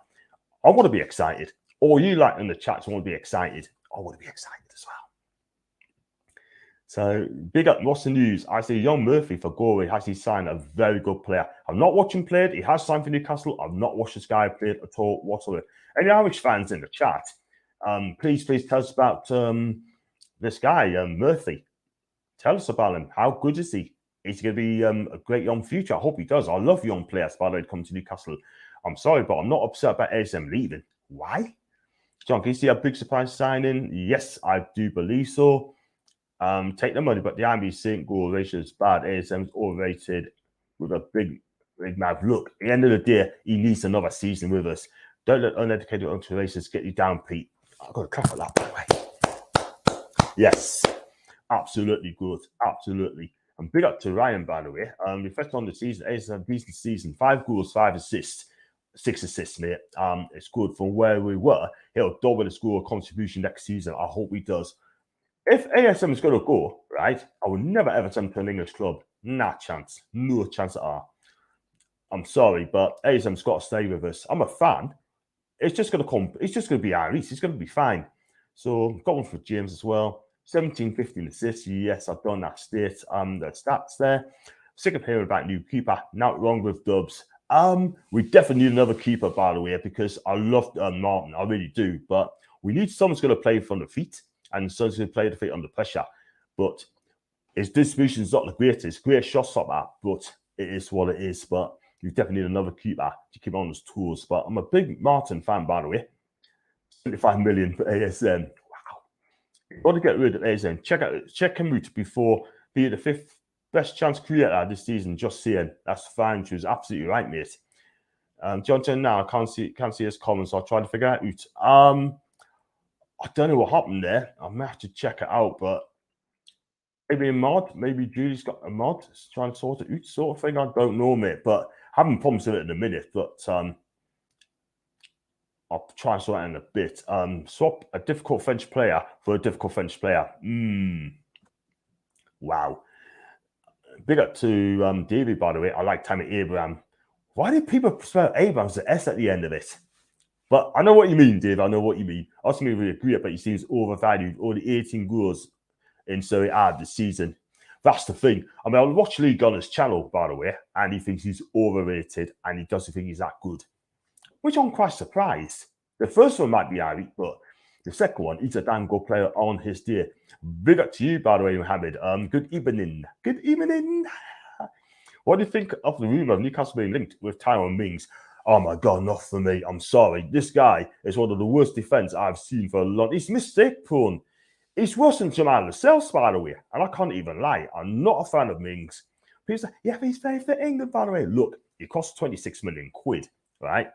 I want to be excited. Or you like in the chats want to be excited. I want to be excited as well. So big up. What's the news? I see Young Murphy for Galway has he signed a very good player. I'm not watching played. He has signed for Newcastle. I've not watched this guy played at all whatsoever. Any Irish fans in the chat? Please tell us about this guy, Murphy. Tell us about him. How good is he? Is he going to be a great young future? I hope he does. I love young players, by the way, to come to Newcastle. I'm sorry, but I'm not upset about ASM leaving. Why? John, can you see a big surprise signing? Yes, I do believe so. Take the money, but the IB goal ratio is bad. ASM's overrated with a big mouth. Look, at the end of the day, he needs another season with us. Don't let uneducated racists get you down, Pete. I've got to clap at that, by the way. Yes, absolutely good. Absolutely. And big up to Ryan, by the way. Reflect on the season. It's a decent season. 5 goals, 5 assists, 6 assists, mate. It's good from where we were. He'll double the score contribution next season. I hope he does. If ASM is going to go, right, I will never ever send him to an English club. Nah, chance. No chance at all. I'm sorry, but ASM's got to stay with us. I'm a fan. It's just going to come. It's just going to be Iris. It's going to be fine. So got one for James as well. 17, 15 assists. Yes, I've done that state. The stats there. Sick of hearing about new keeper. Not wrong with Dubs. We definitely need another keeper, by the way, because I love Martin. I really do. But we need someone who's going to play from the feet and someone's going to play the feet under pressure. But his distribution is not the greatest. Great shot stopper, but it is what it is. But you definitely need another keeper to keep on his tours. But I'm a big Martin fan, by the way. 25 million for ASN. Wow. You've got to get rid of ASN. Check him out before being the 5th best chance creator this season. Just saying. That's fine. She was absolutely right, mate. Johnson, now I can't see his comments, so I'll try to figure it out. I don't know what happened there. I might have to check it out, but maybe a mod, maybe Julie's got a mod trying to sort it out, sort of thing. I don't know, mate, but having problems with it in a minute, but I'll try and sort it in a bit. Swap a difficult French player for a difficult French player. Wow. Big up to David, by the way. I like Tammy Abraham. Why do people spell Abraham as the S at the end of it? But I know what you mean, Dave. I know what you mean. I also really agree, but he seems overvalued. Only 18 goals in Serie A this season. That's the thing. I mean, I watch League on his channel, by the way, and he thinks he's overrated, and he doesn't think he's that good, which I'm quite surprised. The first one might be Ari, but the second one, he's a damn good player on his day. Big up to you, by the way, Mohammed. Good evening. Good evening. What do you think of the rumor of Newcastle being linked with Tyrone Mings? Oh my God, not for me. I'm sorry. This guy is one of the worst defense I've seen for a long. He's mistake prone. He's worse than Jamal Lascelles, by the way. And I can't even lie. I'm not a fan of Mings. People say, yeah, but he's very for England, by the way. Look, it costs 26 million quid, right?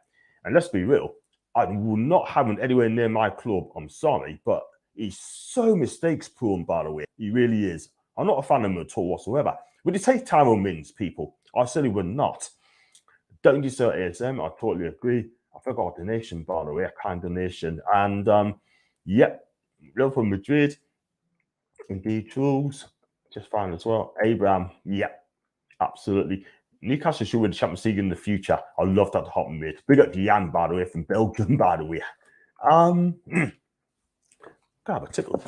And let's be real. I will not have him anywhere near my club. I'm sorry, but he's so mistakes prone, by the way. He really is. I'm not a fan of him at all whatsoever. Would you take Tyrone Mings, people? I certainly would not. Don't deserve ASM. I totally agree. I forgot donation, by the way, a kind donation. And yep, Liverpool Madrid, indeed, Jules, just fine as well. Abraham, yep, absolutely. Newcastle should win the Champions League in the future. I love that to happen, mate. Big up to Jan, by the way, from Belgium, by the way. Gotta have a tickle.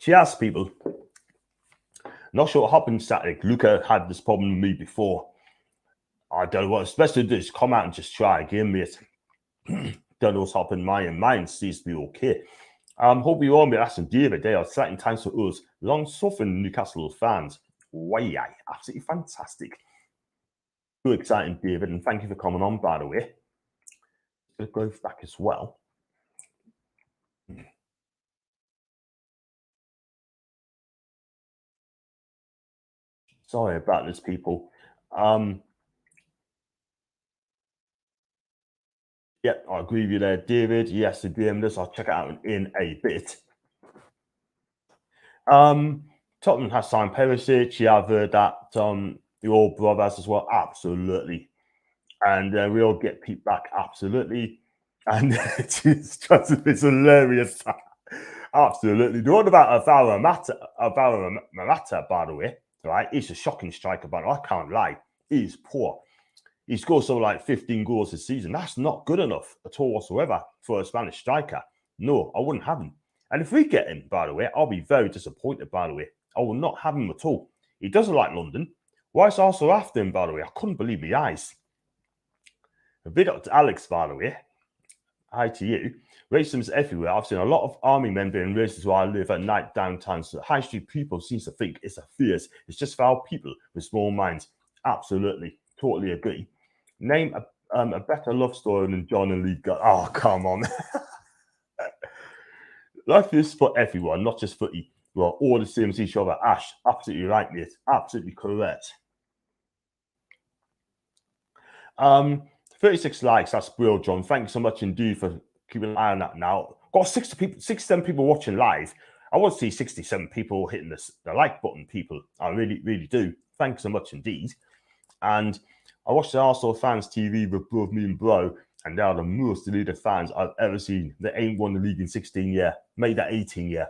Cheers, people. Not sure what happened Saturday. Luca had this problem with me before. I don't know what it's best to do is come out and just try again, mate. Don't know what's happened. Mine seems to be okay. Hope you all be asking David. They are exciting times for us. Long suffering Newcastle fans. Why? Absolutely fantastic. So exciting, David, and thank you for coming on, by the way. Good growth back as well. Sorry about this, people. Yeah, I agree with you there, David. Yes, the DM this. I'll check it out in a bit. Tottenham has signed Perisic. You have heard that the old brothers as well. Absolutely. And we all get Pete back. Absolutely. And it's hilarious. Absolutely. The one about Alvaro Morata, by the way, right? He's a shocking striker, but I can't lie. He's poor. He scored something like 15 goals this season. That's not good enough at all whatsoever for a Spanish striker. No, I wouldn't have him. And if we get him, by the way, I'll be very disappointed, by the way. I will not have him at all. He doesn't like London. Why is also after him, by the way? I couldn't believe my eyes. A big up to Alex, by the way. Hi to you. Racism's everywhere. I've seen a lot of army men being racist where I live at night downtown. So high street people seem to think it's a fierce. It's just foul people with small minds. Absolutely. Totally agree. Name a better love story than John and Lee got. Oh, come on. Life is for everyone, not just for you. We're all the same as each other. Ash, absolutely right, mate. Absolutely correct. 36 likes. That's brilliant, John. Thank you so much indeed for keeping an eye on that now. got 67 people watching live. I want to see 67 people hitting the like button, people. I really, really do. Thanks so much indeed. And I watched the Arsenal fans TV with both me and Bro, and they are the most deluded fans I've ever seen. They ain't won the league in 16 years, made that 18 year.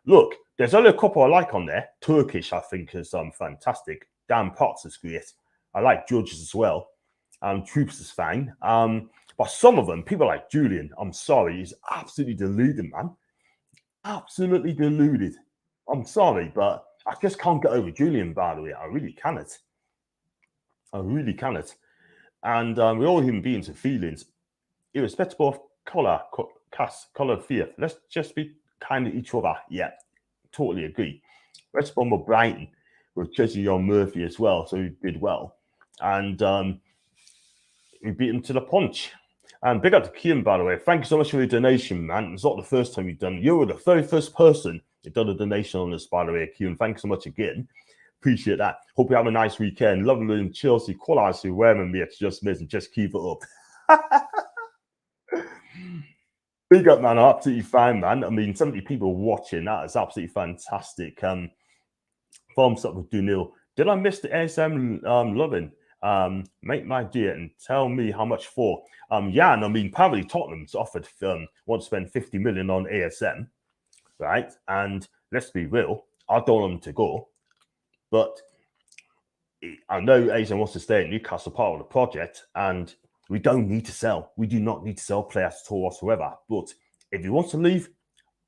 Look, there's only a couple I like on there. Turkish, I think, is fantastic. Dan Potts is great. I like Judges as well. Troops is fine. But some of them, people like Julian, I'm sorry, he's absolutely deluded, man. Absolutely deluded. I'm sorry, but I just can't get over Julian, by the way. I really cannot. I really cannot. And we're all human beings with feelings, irrespective of colour, caste, colour, fear. Let's just be kind to each other. Yeah, totally agree. West Brom with Brighton with Jesse on Murphy as well, so he did well. And we beat him to the punch. And big up to Kian, by the way. Thank you so much for your donation, man. It's not the first time you've done. You were the very first person that done a donation on this, by the way, Kian. Thanks so much again. Appreciate that. Hope you have a nice weekend. Lovely in Chelsea. Quality wearing me. It's just amazing. Just keep it up. Big up, man. Absolutely fine, man. I mean, 70 people watching. That is absolutely fantastic. Thumbs up with Dunil. Did I miss the ASM loving? Make my deal and tell me how much for. Jan, I mean, apparently Tottenham's offered want to spend 50 million on ASM, right? And let's be real, I don't want them to go, but I know ASM wants to stay at Newcastle, part of the project, and we don't need to sell. We do not need to sell players at all whatsoever. But if he wants to leave,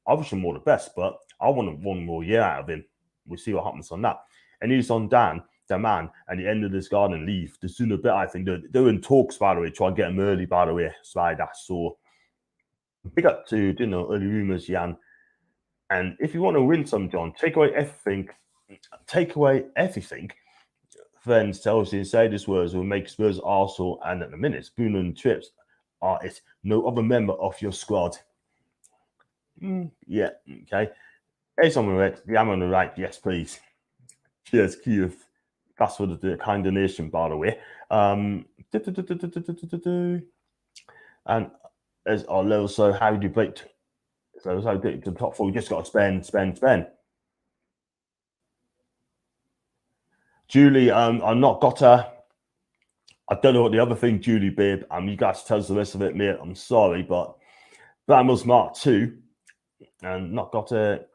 I wish him all the best, but I want one more year out of him. We'll see what happens on that. And he's on Dan, the man, and the end of this garden leave. The sooner better, I think. They're in talks, by the way, try and get him early, by the way. Spider. So big up to, early rumours, Jan. And if you want to win some, John, take away everything. Then tells the insiders words will make Spurs, Arsenal, and at the minute, Bruno and Trips are it. No other member of your squad. Yeah, okay. Hey, someone right. The am on the right. Yes, please. Cheers, Keith. That's for the kind donation, by the way. And as our level, so how do you break? So how do you get to the top four? We just got to spend. Julie, I'm not got her. I don't know what the other thing, Julie, babe. You guys tell us the rest of it, mate. I'm sorry, but that was Mark 2 and not got a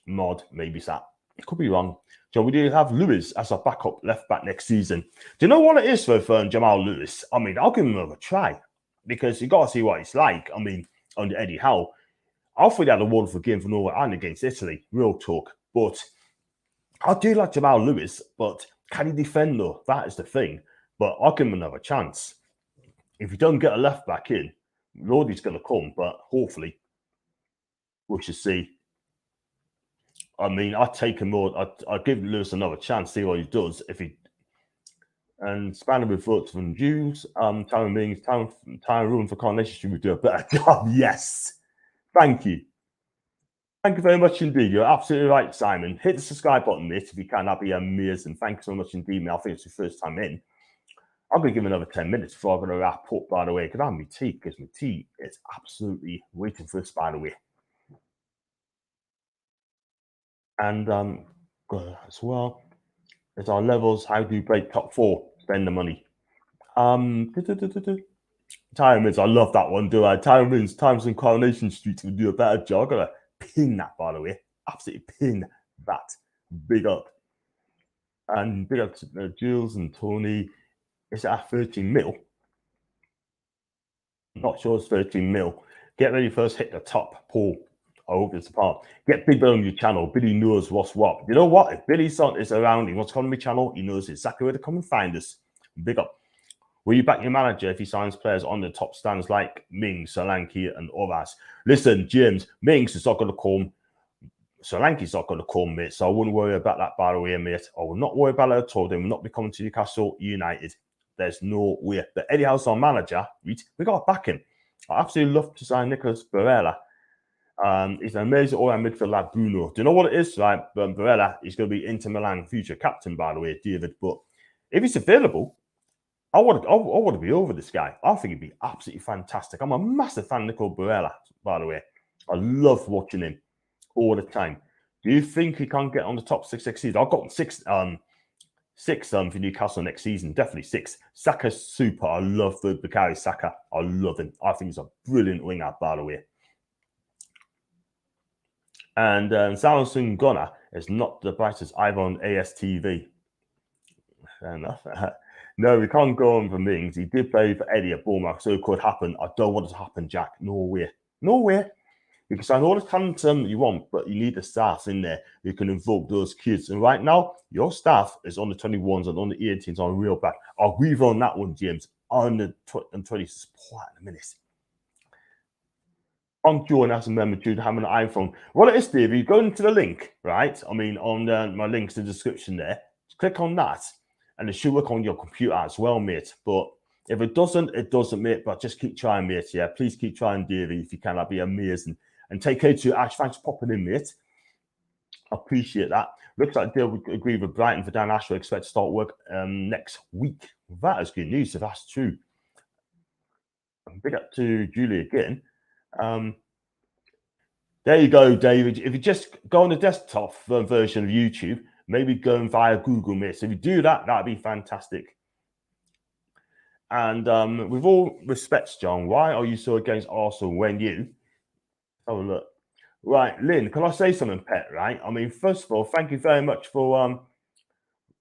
mod, maybe that. Could be wrong. So we do have Lewis as a backup left back next season. Do you know what it is with Jamal Lewis? I mean, I'll give him a try because you got to see what he's like. I mean, under Eddie Howe, I thought he had a wonderful game for Norway and against Italy. Real talk. But I do like Jamal Lewis, but can he defend though? That is the thing. But I'll give him another chance. If you don't get a left back in, Lordy's going to come, but hopefully we should see. I mean, I'd take him more. I'd give Lewis another chance, see what he does. If he and Spanner with votes from Jews, Tyron Mings, Tyron Room for Coronation Street would do a better job. Yes. Thank you. Thank you very much indeed. You're absolutely right, Simon. Hit the subscribe button, mate, if you can. That'd be amazing. Thank you so much indeed, mate. I think it's your first time in. I'm going to give another 10 minutes before I'm going to wrap up, by the way, because I have my tea, because my tea is absolutely waiting for us, by the way. And as well as our levels, how do you break top 4? Spend the money. Time is, I love that one, do I? Time is, Times and Coronation Street would do a better job. I'm going to pin that, by the way. Absolutely pin that. Big up. And big up to Jules and Tony. Is it at 13 mil? I'm not sure it's 13 mil. Get ready first, hit the top, Paul. I hope it's apart. Get Big Bill on your channel. Billy knows what's what. You know what? If Billy's son is around, he wants to come on my channel, he knows exactly where to come and find us. Big up. Will you back your manager if he signs players on the top stands like Mings, Solanke, and others? Listen, James, Mings is not going to come. Solanke's not going to come, mate. So I wouldn't worry about that, by the way, mate. I will not worry about it at all. They will not be coming to Newcastle United. There's no way. But Eddie Howe's our manager. We got to back him. I absolutely love to sign Nicolas Barella. He's an amazing all-round midfield like Bruno. Do you know what it is? Like Barella, he's going to be Inter Milan future captain, by the way, David. But if he's available, I want to be over this guy. I think he'd be absolutely fantastic. I'm a massive fan of Nico Barella, by the way. I love watching him all the time. Do you think he can get on the top six next season? I've got six for Newcastle next season. Definitely six. Saka's super. I love the Bukayo Saka. I love him. I think he's a brilliant winger, by the way. And Samsung Gunner is not the brightest either on ASTV. Fair enough. No, we can't go on for Mings. He did play for Eddie at Bournemouth, so it could happen. I don't want it to happen, Jack. No way. No way. You can sign all the talent you want, but you need the staff in there who can invoke those kids. And right now, your staff is on the 21s and on the 18s on real back. I'll agree on that one, James. On the 20s, quite a minute. I'm Jordan as a member to have an iPhone. What it is, Steve, you go into the link, right? I mean, on my links in the description there. Click on that, and it should work on your computer as well, mate. But if it doesn't, it doesn't, mate. But just keep trying, mate. Yeah, please keep trying, Davey, if you can. That'd be amazing. And take care to Ash. Thanks for popping in, mate. I appreciate that. Looks like they'll agree with Brighton for Dan Ashford. Expect to start work next week. That is good news if that's true. Big up to Julie again. There you go, David. If you just go on the desktop version of YouTube, maybe going via Google, mate. So if you do that, that'd be fantastic. And with all respects, John, why are you so against Arsenal when you... Oh, look. Right, Lynn, can I say something, pet, right? I mean, first of all, thank you very much for...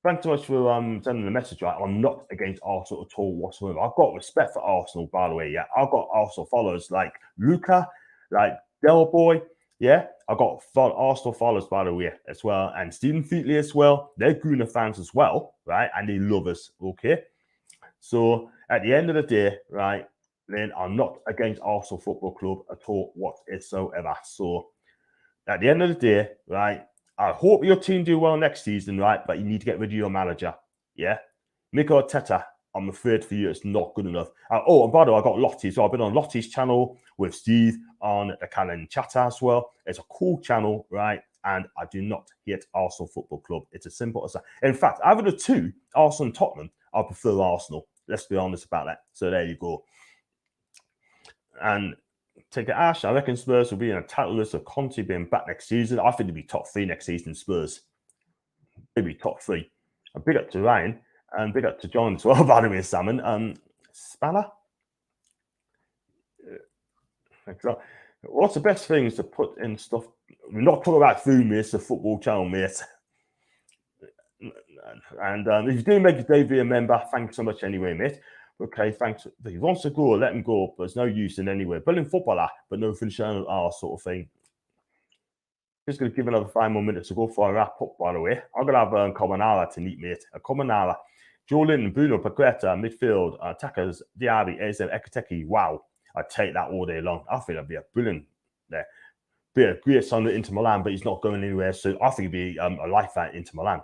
Thanks so much for sending the message, right? I'm not against Arsenal at all whatsoever. I've got respect for Arsenal, by the way, yeah. I've got Arsenal followers like Luca, like Del Boy, yeah. I've got Arsenal followers, by the way, as well. And Stephen Featley as well. They're Gooner fans as well, right? And they love us, okay? So at the end of the day, right, then I'm not against Arsenal Football Club at all whatsoever. So at the end of the day, right, I hope your team do well next season, right? But you need to get rid of your manager, yeah? Mikel Arteta, I'm afraid for you, it's not good enough. And by the way, I got Lottie. So I've been on Lottie's channel with Steve on the Canon Chatter as well. It's a cool channel, right? And I do not hate Arsenal Football Club. It's as simple as that. In fact, out of the two, Arsenal and Tottenham, I prefer Arsenal. Let's be honest about that. So there you go. And take it, Ash. I reckon Spurs will be in a title list of Conte being back next season. I think they'll be top 3 next season, Spurs. They'll be top 3. A big up to Ryan and big up to John as well, by the way, Salmon. Spanner? What's the best things to put in stuff? We're not talking about food, mate. It's a football channel, mate. And if you do make your debut a member, thanks so much anyway, mate. Okay, thanks. If he wants to go, let him go, but there's no use in anywhere. Brilliant footballer, but no finishing on sort of thing. Just going to give another 5 more minutes to go for a wrap up, by the way. I'm going to have Comanara to meet, mate. A Comanara. Joe Bruno, Paqueta, midfield, attackers, Diaby, Eze, Ekateki. Wow. I'd take that all day long. I think that'd be a brilliant there. Be a great son into Milan, but he's not going anywhere. So I think he'd be a life out into Milan.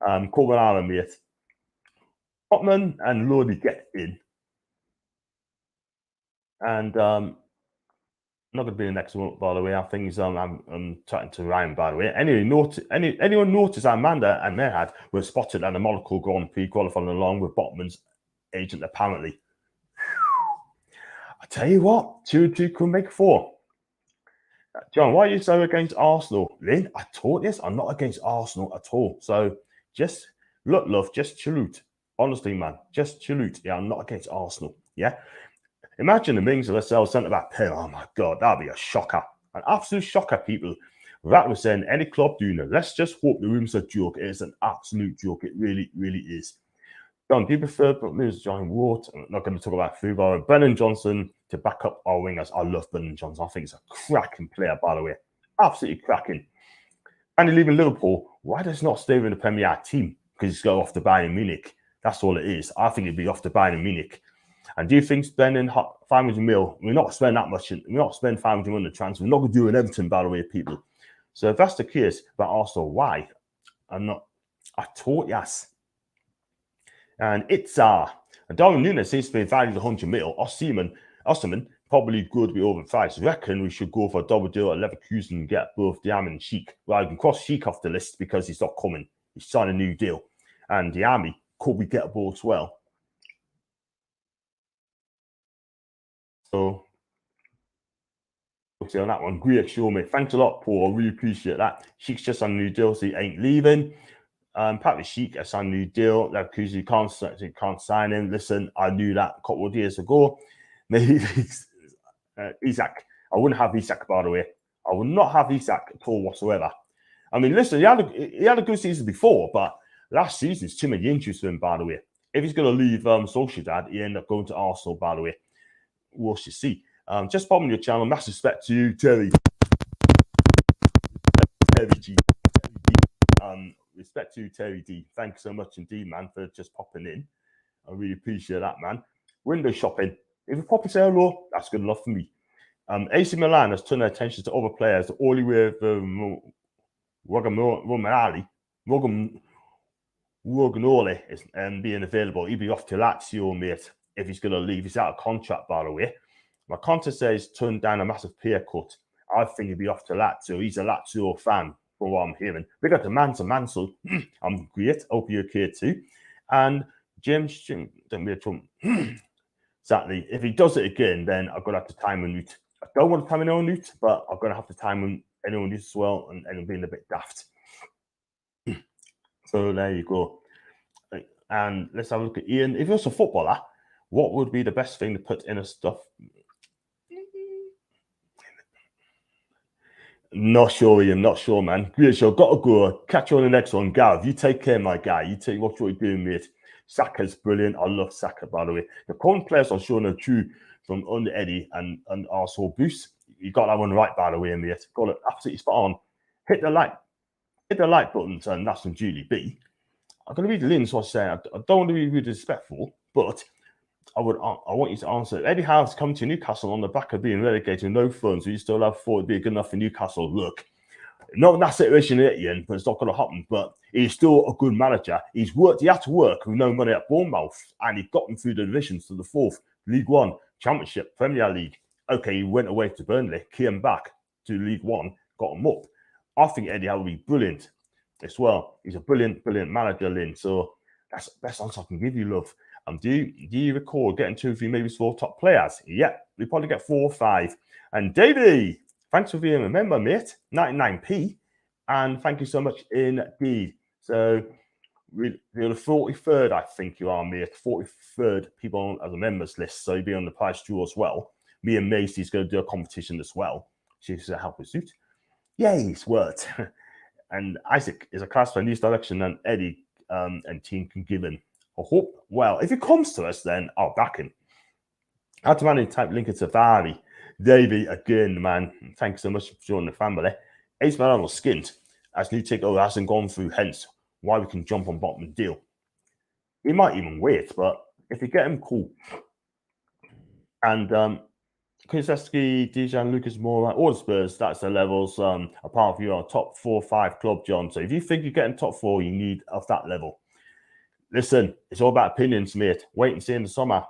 Comanara, mate. Botman and Lodi get in. And not going to be the next one, by the way. I think I'm chatting to Ryan, by the way. Anyway, anyone notice Amanda and Merhad were spotted at the Monaco Grand Prix qualifying along with Botman's agent, apparently. I tell you what, 2-2 could make 4. John, why are you so against Arsenal? Lynn, I told this, I'm not against Arsenal at all. So just look, love, just salute. Honestly, man, just salute. Yeah, I'm not against Arsenal. Yeah. Imagine the Mings of ourselves centre back pair. Oh my God, that'd be a shocker. An absolute shocker, people. That was saying any club doing it. Let's just hope the room's a joke. It is an absolute joke. It really, really is. John, do you prefer John Ward? I'm not going to talk about football. Brennan Johnson to back up our wingers. I love Brennan Johnson. I think he's a cracking player, by the way. Absolutely cracking. And he's leaving Liverpool. Why does he not stay in the Premier team? Because he's going off to Bayern Munich. That's all it is. I think he'd be off to Bayern Munich. And do you think spending 500 mil, we're not spending that much, we're not spending 500 mil on the transfer. We're not going to do an Everton, by the way, people. So if that's the case, but also why? I taught yes. And it's Darwin Núñez seems to be valued 100 mil. Osimhen probably good be overpriced. Reckon we should go for a double deal at Leverkusen and get both Diam and Sheik. Well, I can cross Sheik off the list because he's not coming. He's signed a new deal. And Diami, could we get a ball as well? So, on that one, great show, mate. Thanks a lot, Paul. I really appreciate that. Sheik's just on a new deal, so he ain't leaving. Probably Sheik has signed a new deal. Because you can't sign him. Listen, I knew that a couple of years ago. Maybe Isak. I wouldn't have Isak, by the way. I would not have Isak at all whatsoever. I mean, listen, he had a good season before, but last season's too many injuries for him, by the way. If he's going to leave Sociedad, he end up going to Arsenal, by the way. We'll see. Just popping your channel. Massive respect to you, Terry. Terry G. Respect to you, Terry D. Thanks so much indeed, man, for just popping in. I really appreciate that, man. Window shopping. If you pop and say hello, that's good enough for me. AC Milan has turned their attention to other players. The only way of Romagnoli is being available. He'd be off to Lazio, mate, if he's going to leave. He's out of contract, by the way. My contact says turned down a massive pay cut. I think he'd be off to Lazio. He's a Lazio fan, from what I'm hearing. We got the Mansell. I'm great. Hope you're okay too. And James, don't be a Trump. Exactly. If he does it again, then I've got to have to time him out. I don't want to time anyone out, but I've got to have to time him anyone out as well, and him being a bit daft. So there you go. And let's have a look at Ian. If you're a footballer, what would be the best thing to put in a stuff? Not sure, Ian. Not sure, man. Great show. Got to go. Catch you on the next one. Gav, you take care, my guy. You watch what you're doing, mate. Saka's brilliant. I love Saka, by the way. The current players are showing a true from under Eddie and also Bruce. You got that one right, by the way, mate. Got it absolutely spot on. Hit the like buttons, and that's from Julie B. I'm going to read the link, so I say I don't want to be really disrespectful, but I want you to answer. Eddie Howe's come to Newcastle on the back of being relegated, no funds. So you still have thought it'd be good enough for Newcastle. Look, not in that situation yet, Ian, but it's not going to happen. But he's still a good manager. He had to work with no money at Bournemouth, and he got them through the divisions to the fourth, League One, Championship, Premier League. Okay, he went away to Burnley, came back to League One, got him up. I think Eddie Howe will be brilliant as well. He's a brilliant manager, Lynn. So that's the best answer I can give you, love. Do you recall getting 2 or 3, maybe 4 top players? Yeah, we probably get 4 or 5. And Davey, thanks for being a member, mate. 99p. And thank you so much indeed. So you're the 43rd, I think you are, mate. 43rd people on the members list. So you'll be on the prize draw as well. Me and Macy's going to do a competition as well. She's a help us out. Yay, it's worked. And Isaac is a class for new direction, and Eddie and team can give him. I hope, well, if it comes to us, then I'll back him. How to manage type Lincoln Safari. Davey, again, man. Thanks so much for joining the family. Ace Milan was skint as new takeover hasn't gone through, hence why we can jump on Botman deal. He might even wait, but if you get him, cool. And Kulisevsky, Dijon, Lucas Moura, all the Spurs, that's the levels. Apart from your top 4 or 5 club, John. So if you think you're getting top 4, you need of that level. Listen, it's all about opinions, mate. Wait and see in the summer.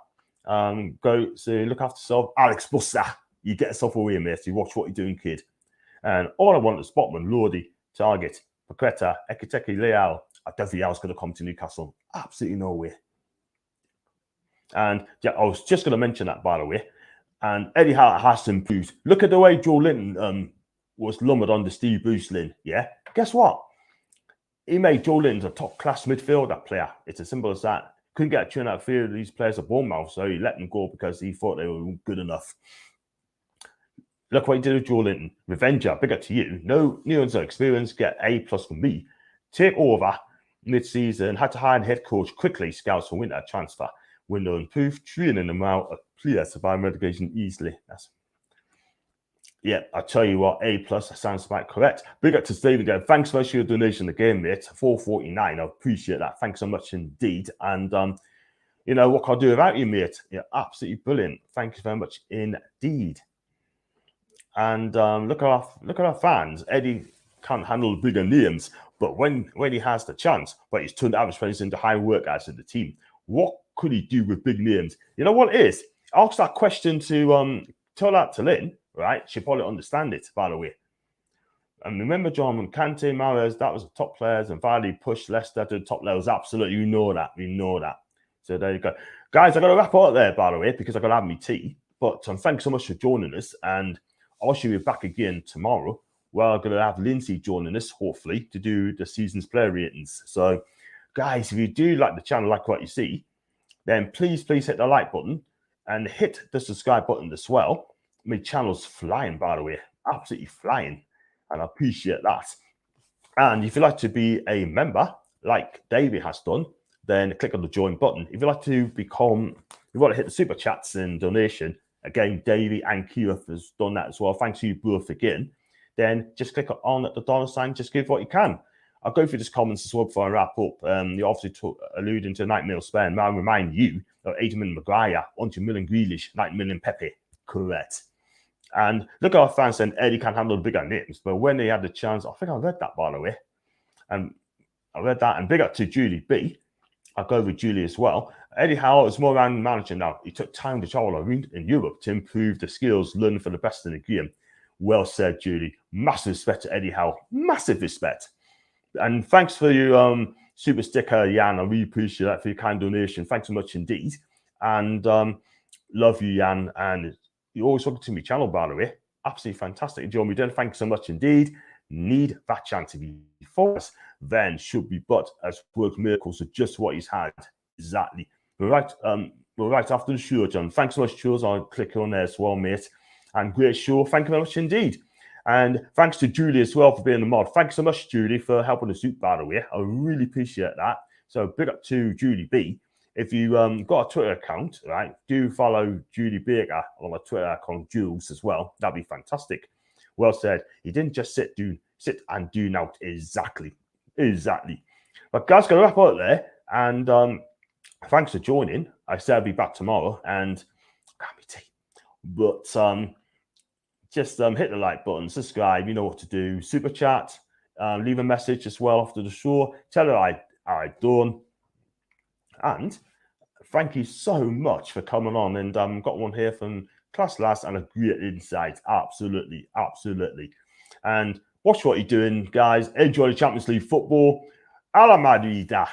Go so look after yourself. Alex Bussa, you get yourself away, mate. You watch what you're doing, kid. And all I want is Botman, Lodi, Target, Paqueta, Ekiteke, Leal. I don't think Leal's going to come to Newcastle. Absolutely no way. And yeah, I was just going to mention that, by the way. And Eddie Howe has to improve. Look at the way Joe Linton was lumbered under Steve Bruce, Lynn. Yeah, guess what? He made Joe Linton a top-class midfielder player. It's as simple as that. Couldn't get a tune out of 3 of these players at Bournemouth, so he let them go because he thought they were good enough. Look what he did with Joe Linton. Revenger, big up to you. No nuance or experience, get A+ from me. Take over mid-season, had to hire a head coach quickly, scouts for winter transfer. Window improved, training amount of players survive relegation easily. Yeah, I tell you what, A+, sounds quite correct. Big up to David again. Thanks so much for your donation again, mate. 449. I appreciate that. Thanks so much indeed. And you know, what can I do without you, mate? You're absolutely brilliant. Thank you very much indeed. And look at our fans. Eddie can't handle bigger names, but when he has the chance, but he's turned average players into high work guys in the team. What could he do with big names? You know what it is? Ask that question to tell that to Lynn, right? She'll probably understand it, by the way. And remember, John, when Kante, Mahrez, that was the top players, and Vardy pushed Leicester to the top levels. Absolutely, you know that. We know that. So there you go. Guys, I got to wrap up there, by the way, because I got to have my tea. But thanks so much for joining us, and I'll show you back again tomorrow. We're going to have Lindsay joining us, hopefully, to do the season's player ratings. So, guys, if you do like the channel, like what you see, then please hit the like button and hit the subscribe button as well. My channel's flying, by the way, absolutely flying, and I appreciate that. And if you'd like to be a member, like Davey has done, then click on the join button. If you'd like to become, you want to hit the super chats and donation, again, Davey and Kira has done that as well. Thanks to you both again. Then just click on the dollar sign, just give what you can. I'll go through this comments as well before I wrap up. You obviously alluding to 90 million spend. I'll remind you that 80 million Maguire, 100 million Grealish, 90 million Pepe. Correct. And look at our fans saying Eddie can't handle the bigger names, but when they had the chance, I think I read that, by the way. And I read that, and big up to Julie B. I'll go with Julie as well. Eddie Howe is more around manager now. He took time to travel around in Europe to improve the skills, learn for the best in the game. Well said, Julie. Massive respect to Eddie Howe. Massive respect. And thanks for your super sticker, Jan. I really appreciate that for your kind donation. Thanks so much indeed. And love you, Jan. And you always welcome to my channel, by the way. Absolutely fantastic. Enjoy me doing. Thanks so much indeed. Need that chance to be for us, then should be but as work miracles of just what he's had. Exactly. We're right after the show, John. Thanks so much, Jules. I'll click on there as well, mate. And great show. Thank you very much indeed. And thanks to Julie as well for being the mod. Thanks so much, Julie, for helping us out, by the way. I really appreciate that. So big up to Julie B. If you got a Twitter account, right, do follow Julie Baker on a Twitter account, Jules, as well. That'd be fantastic. Well said. He didn't just sit and do now. Exactly. But guys, gonna wrap up there. And thanks for joining. I said I'll be back tomorrow, and can't be tea. But just hit the like button, subscribe. You know what to do. Super chat. Leave a message as well after the show. Tell her I done. And thank you so much for coming on. And got one here from Class Last and a great insight. Absolutely. And watch what you're doing, guys. Enjoy the Champions League football. A la Madrida.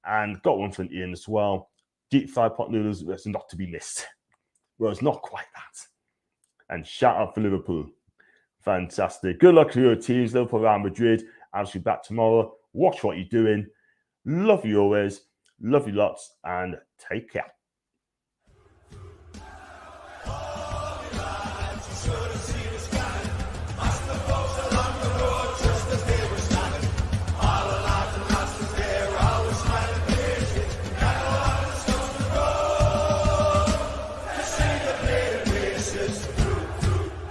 And got one from Ian as well. Deep fried pot noodles is not to be missed. Well, it's not quite that. And shout out for Liverpool. Fantastic. Good luck to your teams, Liverpool, Real Madrid. I'll be back tomorrow. Watch what you're doing. Love you always. Love you lots. And take care.